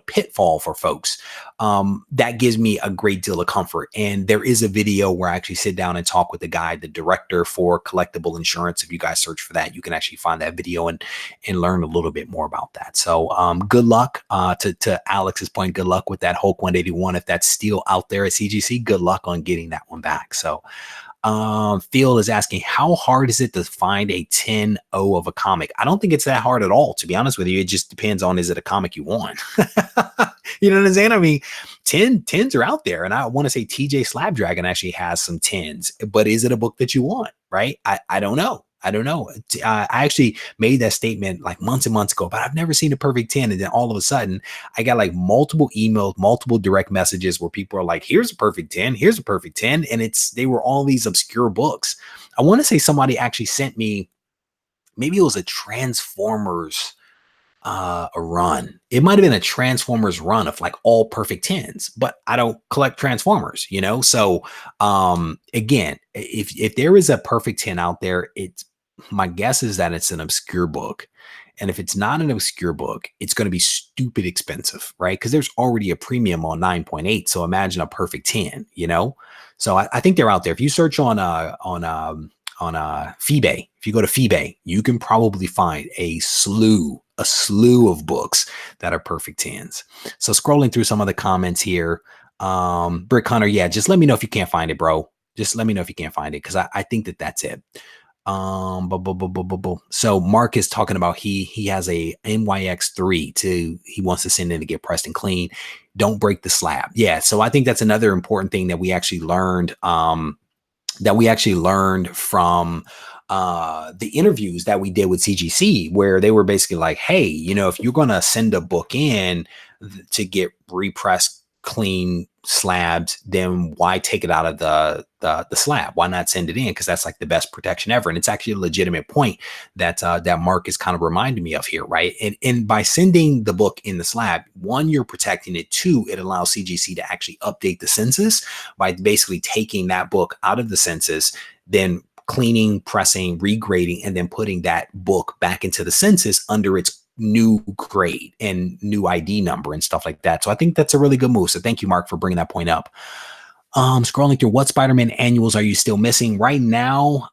pitfall for folks. That gives me a great deal of comfort. And there is a video where I actually sit down and talk with the guy, the director for collectible insurance. If you guys search for that, you can actually find that video and learn a little bit more about that. So good luck to Alex's point. Good luck with that Hulk 181. If that's still out there at CGC, good luck on getting that one back. So Phil is asking, how hard is it to find a 10-0 of a comic? I don't think it's that hard at all, to be honest with you. It just depends on, is it a comic you want? You know what I'm saying? I mean, 10s are out there, and I want to say TJ Slapdragon actually has some 10s, but is it a book that you want? Right? I don't know. I actually made that statement like months and months ago, but I've never seen a perfect 10. And then all of a sudden I got like multiple emails, multiple direct messages where people are like, here's a perfect 10, here's a perfect 10. And they were all these obscure books. I want to say somebody actually sent me, maybe it was a Transformers a run. It might have been a Transformers run of like all perfect 10s, but I don't collect Transformers, So again, if there is a perfect 10 out there, my guess is that it's an obscure book. And if it's not an obscure book, it's going to be stupid expensive, right? Because there's already a premium on 9.8. So imagine a perfect 10, So I think they're out there. If you search on Feebay, if you go to Feebay, you can probably find a slew of books that are perfect 10s. So scrolling through some of the comments here, Brick Hunter, yeah, just let me know if you can't find it, bro. Just let me know if you can't find it because I think that that's it. So Mark is talking about he has a NYX3 to he wants to send in to get pressed and clean. Don't break the slab. Yeah, so I think that's another important thing that we actually learned. From the interviews that we did with CGC, where they were basically like, hey, if you're going to send a book in to get repressed clean slabs, then why take it out of the slab? Why not send it in? Because that's like the best protection ever. And it's actually a legitimate point that that Mark is kind of reminding me of here, right? And by sending the book in the slab, one, you're protecting it. Two, it allows CGC to actually update the census by basically taking that book out of the census, then cleaning, pressing, regrading, and then putting that book back into the census under its new grade and new ID number and stuff like that. So I think that's a really good move. So thank you, Mark, for bringing that point up. Scrolling through, what Spider-Man annuals are you still missing right now?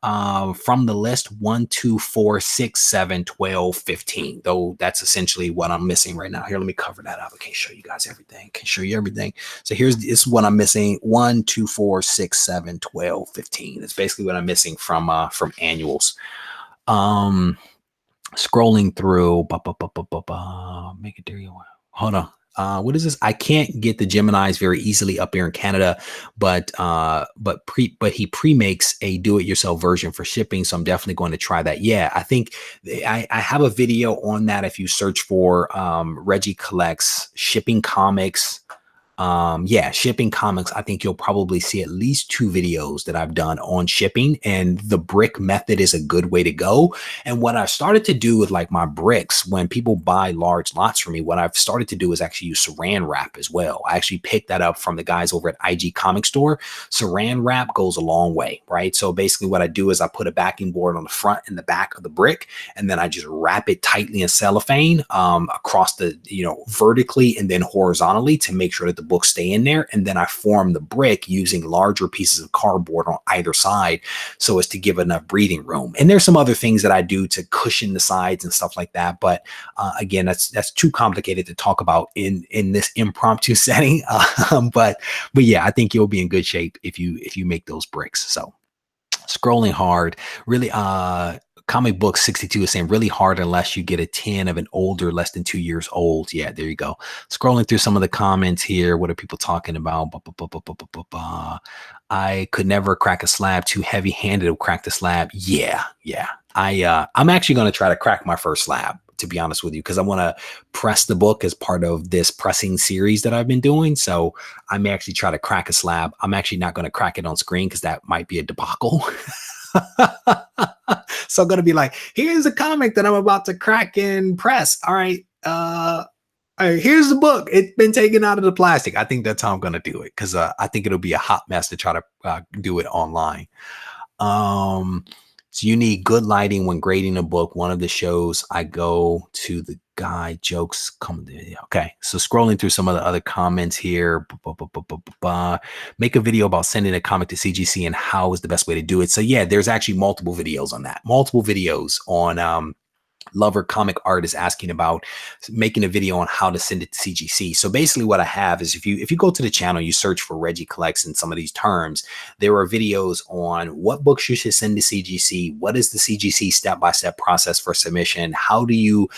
From the list, 1, 2, 4, 6, 7, 12, 15. Though that's essentially what I'm missing right now. Here, let me cover that up. I can't show you guys everything. Can show you everything. So this is what I'm missing. 1, 2, 4, 6, 7, 12, 15. It's basically what I'm missing from annuals. Scrolling through, make it there you want. Hold on. What is this? I can't get the Geminis very easily up here in Canada, but he pre-makes a do-it-yourself version for shipping, so I'm definitely going to try that. Yeah, I think I have a video on that. If you search for Regie Collects Shipping Comics. Shipping comics, I think you'll probably see at least 2 videos that I've done on shipping, and the brick method is a good way to go. And what I've started to do with like my bricks, when people buy large lots from me, what I've started to do is actually use saran wrap as well. I actually picked that up from the guys over at IG Comic Store. Saran wrap goes a long way, right? So basically what I do is I put a backing board on the front and the back of the brick, and then I just wrap it tightly in cellophane across the, vertically and then horizontally to make sure that the books stay in there. And then I form the brick using larger pieces of cardboard on either side so as to give enough breathing room. And there's some other things that I do to cushion the sides and stuff like that. But again, that's too complicated to talk about in this impromptu setting. But yeah, I think you'll be in good shape if you make those bricks. So scrolling hard, really, Comic Book 62 is saying really hard unless you get a 10 of an older, less than 2 years old. Yeah, there you go. Scrolling through some of the comments here. What are people talking about? I could never crack a slab. Too heavy-handed to crack the slab. Yeah. I'm actually going to try to crack my first slab, to be honest with you, because I want to press the book as part of this pressing series that I've been doing. So I may actually try to crack a slab. I'm actually not going to crack it on screen because that might be a debacle. So I'm going to be like, here's a comic that I'm about to crack and press. All right. Here's the book. It's been taken out of the plastic. I think that's how I'm going to do it, because I think it'll be a hot mess to try to do it online. So you need good lighting when grading a book. One of the shows I go to, the guy jokes come. Okay, so scrolling through some of the other comments here. Make a video about sending a comic to CGC and how is the best way to do it. So yeah, there's actually multiple videos on that. Multiple videos on Lover Comic Art is asking about making a video on how to send it to CGC. So basically what I have is if you go to the channel, you search for Regie Collects and some of these terms, there are videos on what books you should send to CGC. What is the CGC step-by-step process for submission? How do you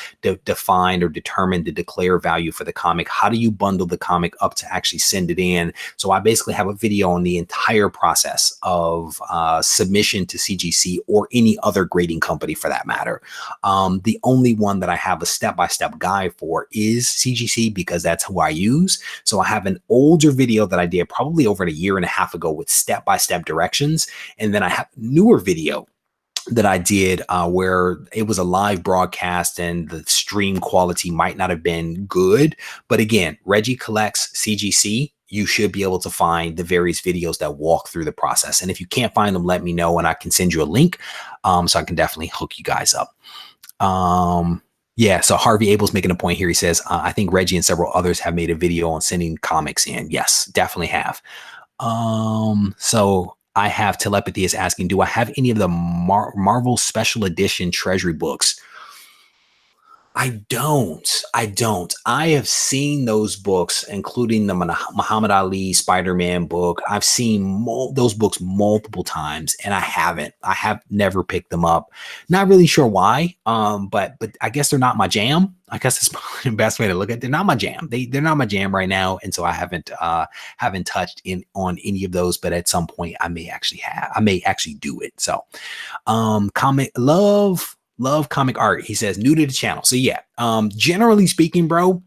define or determine the declare value for the comic? How do you bundle the comic up to actually send it in? So I basically have a video on the entire process of submission to CGC or any other grading company for that matter. The only one that I have a step-by-step guide for is CGC because that's who I use. So I have an older video that I did probably over a year and a half ago with step-by-step directions. And then I have a newer video that I did where it was a live broadcast and the stream quality might not have been good. But again, Regie Collects CGC, you should be able to find the various videos that walk through the process. And if you can't find them, let me know and I can send you a link so I can definitely hook you guys up. Yeah, so Harvey Abel's making a point here. He says, I think Regie and several others have made a video on sending comics in. Yes, definitely have. So I have Telepathy is asking, do I have any of the Marvel Special Edition Treasury books? I don't. I don't. I have seen those books, including the Muhammad Ali Spider-Man book. I've seen those books multiple times, and I haven't. I have never picked them up. Not really sure why. But I guess they're not my jam. I guess that's probably the best way to look at it. They're not my jam. They're not my jam right now, and so I haven't touched in on any of those. But at some point, I may actually do it. So comic love comic art. He says new to the channel. So yeah, generally speaking, bro,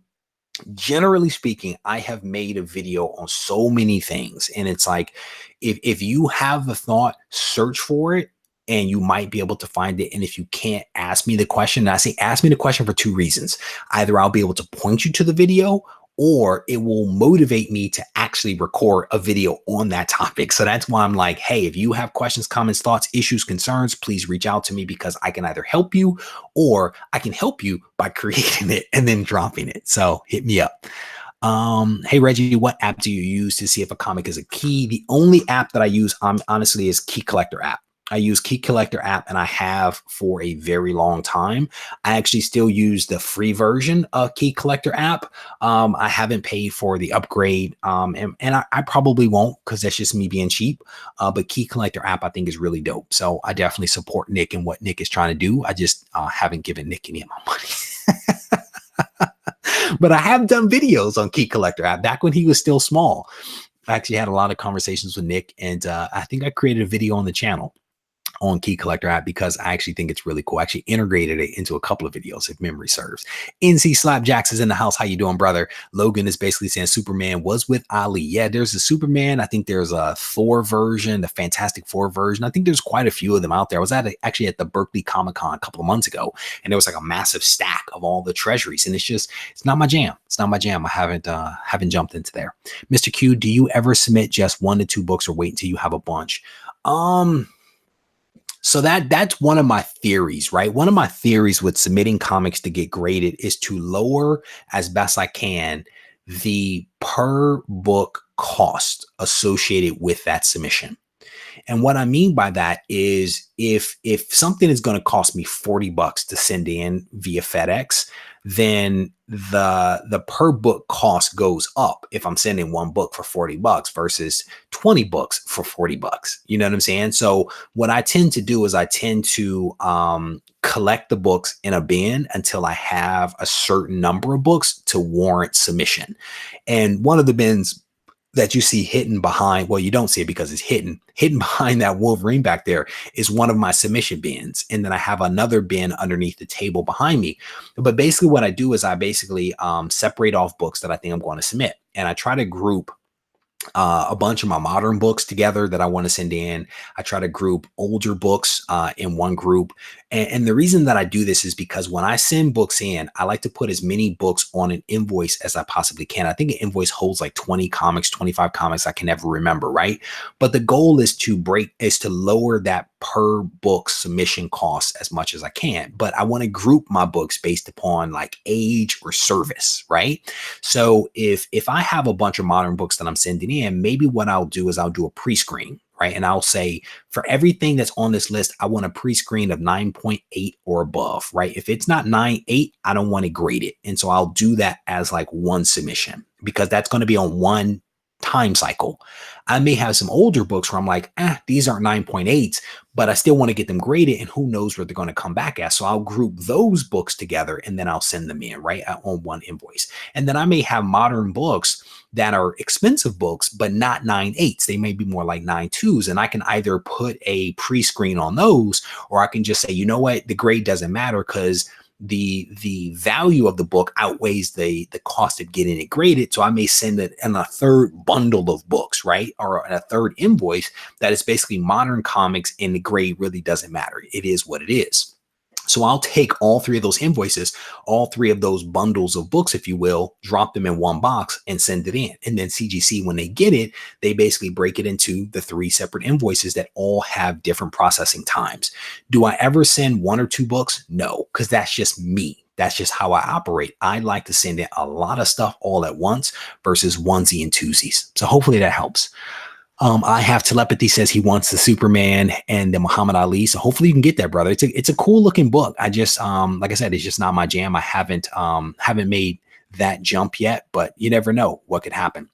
generally speaking, I have made a video on so many things, and it's like if you have the thought, search for it, and you might be able to find it. And if you can't, ask me the question. And I say ask me the question for two reasons. Either I'll be able to point you to the video, or it will motivate me to actually record a video on that topic. So that's why I'm like, hey, if you have questions, comments, thoughts, issues, concerns, please reach out to me, because I can either help you or I can help you by creating it and then dropping it. So hit me up. Hey Reggie, what app do you use to see if a comic is a key? The only app that I use, honestly, is Key Collector app. I use Key Collector app, and I have for a very long time. I actually still use the free version of Key Collector app. I haven't paid for the upgrade, and I probably won't, because that's just me being cheap. But Key Collector app, I think, is really dope. So I definitely support Nick and what Nick is trying to do. I just haven't given Nick any of my money. But I have done videos on Key Collector app back when he was still small. I actually had a lot of conversations with Nick, and I think I created a video on the channel on Key Collector app because I actually think it's really cool. I actually integrated it into a couple of videos, if memory serves. NC Slapjacks is in the house. How you doing, brother? Logan is basically saying Superman was with Ali. Yeah, there's a Superman. I think there's a Thor version, the Fantastic Four version. I think there's quite a few of them out there. I was actually at the Berkeley Comic-Con a couple of months ago, and there was like a massive stack of all the treasuries, and it's not my jam. It's not my jam. I haven't jumped into there. Mr. Q, do you ever submit just 1 to 2 books or wait until you have a bunch? So that's one of my theories, right? One of my theories with submitting comics to get graded is to lower as best I can the per book cost associated with that submission. And what I mean by that is if something is going to cost me $40 to send in via FedEx, then the per book cost goes up if I'm sending one book for $40 versus 20 books for $40. You know what I'm saying? So what I tend to do is I tend to collect the books in a bin until I have a certain number of books to warrant submission. And one of the bins that you see hidden behind, well, you don't see it because it's hidden behind that Wolverine back there, is one of my submission bins. And then I have another bin underneath the table behind me. But basically what I do is I basically separate off books that I think I'm going to submit. And I try to group a bunch of my modern books together that I want to send in. I try to group older books in one group. And the reason that I do this is because when I send books in, I like to put as many books on an invoice as I possibly can. I think an invoice holds like 20 comics, 25 comics. I can never remember, right? But the goal is to lower that per book submission cost as much as I can. But I want to group my books based upon like age or service, right? So if I have a bunch of modern books that I'm sending in, maybe what I'll do is I'll do a pre-screen, right? And I'll say for everything that's on this list, I want a pre-screen of 9.8 or above, right? If it's not 9.8, I don't want to grade it. And so I'll do that as like one submission because that's going to be on one time cycle. I may have some older books where I'm like, these aren't 9.8s, but I still want to get them graded, and who knows where they're going to come back at. So I'll group those books together and then I'll send them in, right, on one invoice. And then I may have modern books that are expensive books, but not 9.8s. They may be more like 9.2s. And I can either put a pre-screen on those, or I can just say, you know what, the grade doesn't matter because the value of the book outweighs the cost of getting it graded. So I may send it in a third bundle of books, right? Or a third invoice that is basically modern comics, and the grade really doesn't matter. It is what it is. So I'll take all 3 of those invoices, all 3 of those bundles of books, if you will, drop them in one box and send it in. And then CGC, when they get it, they basically break it into the 3 separate invoices that all have different processing times. Do I ever send 1 or 2 books? No, because that's just me. That's just how I operate. I like to send in a lot of stuff all at once versus onesie and twosies. So hopefully that helps. I have telepathy says he wants the Superman and the Muhammad Ali. So hopefully you can get that, brother. It's a cool looking book. I just like I said, it's just not my jam. I haven't made that jump yet, but you never know what could happen.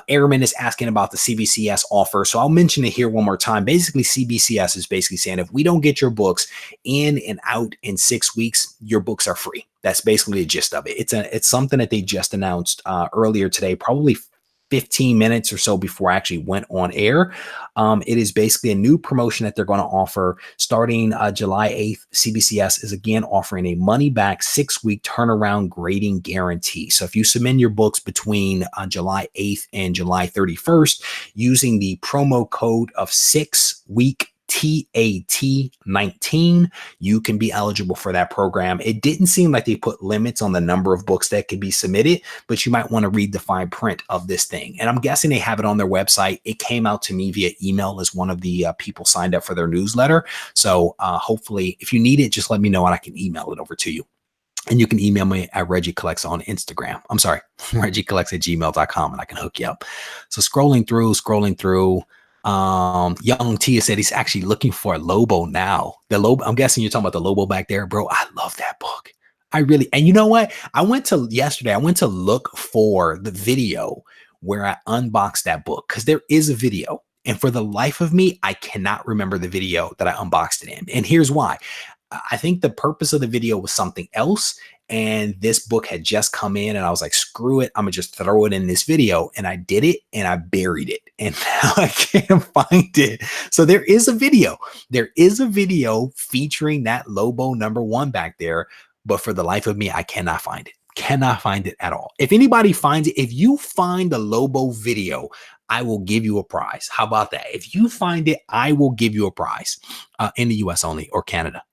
Airman is asking about the CBCS offer. So I'll mention it here one more time. Basically, CBCS is basically saying if we don't get your books in and out in 6 weeks, your books are free. That's basically the gist of it. It's something that they just announced earlier today, probably 15 minutes or so before I actually went on air. It is basically a new promotion that they're going to offer starting July 8th. CBCS is again offering a money back 6-week turnaround grading guarantee. So if you submit your books between July 8th and July 31st using the promo code of 6-week TAT19, you can be eligible for that program. It didn't seem like they put limits on the number of books that could be submitted, but you might want to read the fine print of this thing. And I'm guessing they have it on their website. It came out to me via email as one of the people signed up for their newsletter. So hopefully, if you need it, just let me know and I can email it over to you. And you can email me at Regie Collects on Instagram. I'm sorry, RegieCollects@gmail.com, and I can hook you up. So scrolling through. Young Tia said he's actually looking for a Lobo now. The Lobo, I'm guessing you're talking about the Lobo back there, bro. I love that book. And you know what? I went to look for the video where I unboxed that book because there is a video. And for the life of me, I cannot remember the video that I unboxed it in. And here's why. I think the purpose of the video was something else. And this book had just come in and I was like, screw it. I'm gonna just throw it in this video. And I did it and I buried it. And now I can't find it. So there is a video. There is a video featuring that Lobo #1 back there. But for the life of me, I cannot find it. Cannot find it at all. If anybody finds it, if you find the Lobo video, I will give you a prize. How about that? If you find it, I will give you a prize in the US only or Canada.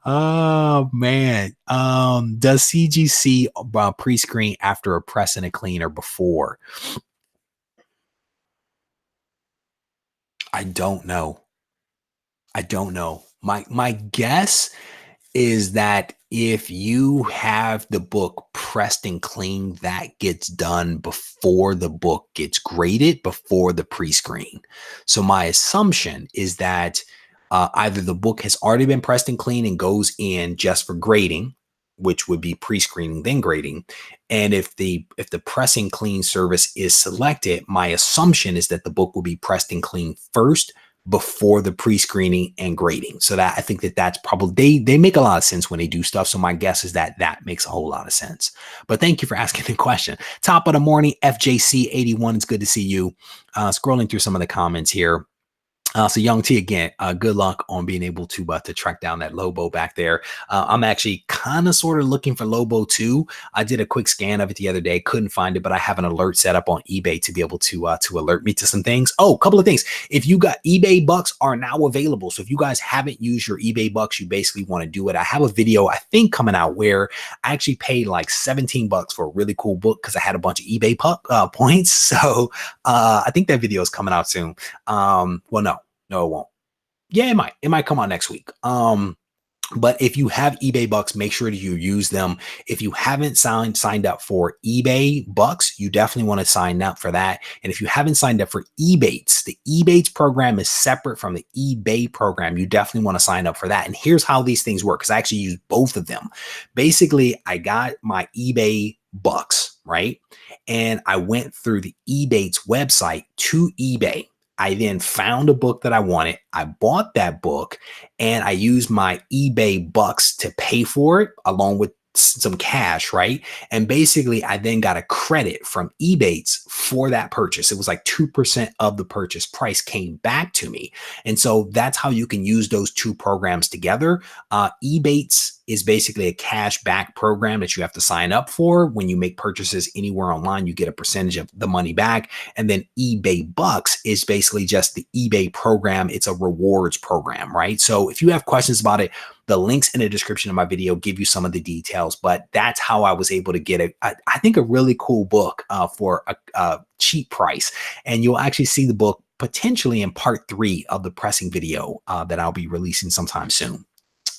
Oh man. Does CGC pre-screen after a press and a clean or before? I don't know. I don't know. My guess is that if you have the book pressed and clean, that gets done before the book gets graded, before the pre-screen. So my assumption is that either the book has already been pressed and clean and goes in just for grading, which would be pre-screening then grading. And if the pressing clean service is selected, my assumption is that the book will be pressed and clean first before the pre-screening and grading. So that I think that's probably they make a lot of sense when they do stuff. So my guess is that makes a whole lot of sense. But thank you for asking the question. Top of the morning, FJC81. It's good to see you. Scrolling through some of the comments here. So Young T again, good luck on being able to track down that Lobo back there. I'm actually kind of sort of looking for Lobo too. I did a quick scan of it the other day, couldn't find it, but I have an alert set up on eBay to be able to alert me to some things. Oh, a couple of things. If you got eBay bucks are now available. So if you guys haven't used your eBay bucks, you basically want to do it. I have a video I think coming out where I actually paid like 17 bucks for a really cool book because I had a bunch of eBay points. So I think that video is coming out soon. No, it won't. Yeah, it might. It might come out next week. But if you have eBay bucks, make sure that you use them. If you haven't signed up for eBay bucks, you definitely want to sign up for that. And if you haven't signed up for Ebates, the Ebates program is separate from the eBay program. You definitely want to sign up for that. And here's how these things work, because I actually use both of them. Basically, I got my eBay bucks, right? And I went through the Ebates website to eBay. I then found a book that I wanted. I bought that book and I used my eBay bucks to pay for it along with some cash, right? And basically I then got a credit from Ebates for that purchase. It was like 2% of the purchase price came back to me. And so that's how you can use those two programs together. Ebates is basically a cash back program that you have to sign up for. When you make purchases anywhere online, you get a percentage of the money back. And then eBay bucks is basically just the eBay program. It's a rewards program, right? So if you have questions about it, the links in the description of my video give you some of the details, but that's how I was able to get I think a really cool book for a cheap price. And you'll actually see the book potentially in part 3 of the pressing video that I'll be releasing sometime soon.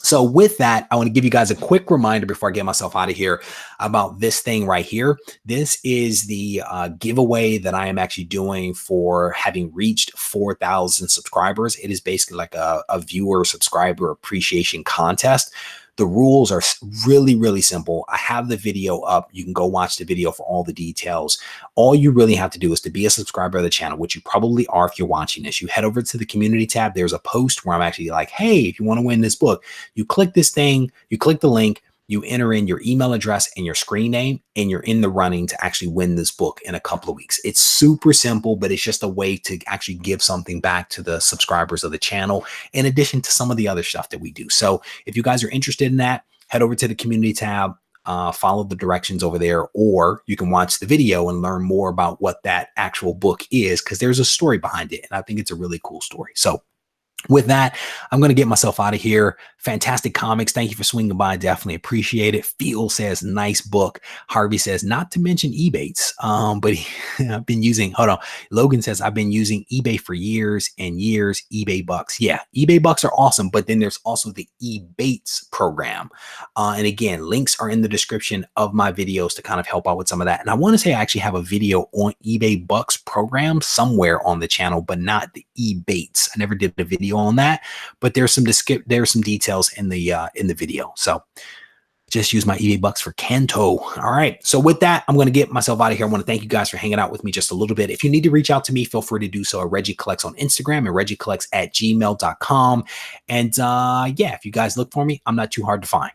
So with that, I want to give you guys a quick reminder before I get myself out of here about this thing right here. This is the giveaway that I am actually doing for having reached 4,000 subscribers. It is basically like a viewer subscriber appreciation contest. The rules are really, really simple. I have the video up. You can go watch the video for all the details. All you really have to do is to be a subscriber of the channel, which you probably are if you're watching this. You head over to the community tab. There's a post where I'm actually like, hey, if you want to win this book, you click this thing, you click the link, you enter in your email address and your screen name, and you're in the running to actually win this book in a couple of weeks. It's super simple, but it's just a way to actually give something back to the subscribers of the channel, in addition to some of the other stuff that we do. So if you guys are interested in that, head over to the community tab, follow the directions over there, or you can watch the video and learn more about what that actual book is, because there's a story behind it. And I think it's a really cool story. So with that, I'm going to get myself out of here. Fantastic comics. Thank you for swinging by. Definitely appreciate it. Phil says, nice book. Harvey says, not to mention Ebates. But I've been using, hold on. Logan says, I've been using eBay for years and years. eBay bucks. Yeah, eBay bucks are awesome. But then there's also the Ebates program. And again, links are in the description of my videos to kind of help out with some of that. And I want to say I actually have a video on eBay bucks program somewhere on the channel, but not the Ebates. I never did a video on that, but there's some details in the video. So just use my eBay bucks for Kanto. All right. So with that, I'm going to get myself out of here. I want to thank you guys for hanging out with me just a little bit. If you need to reach out to me, feel free to do so at Regie Collects on Instagram and regiecollects@gmail.com. And yeah, if you guys look for me, I'm not too hard to find.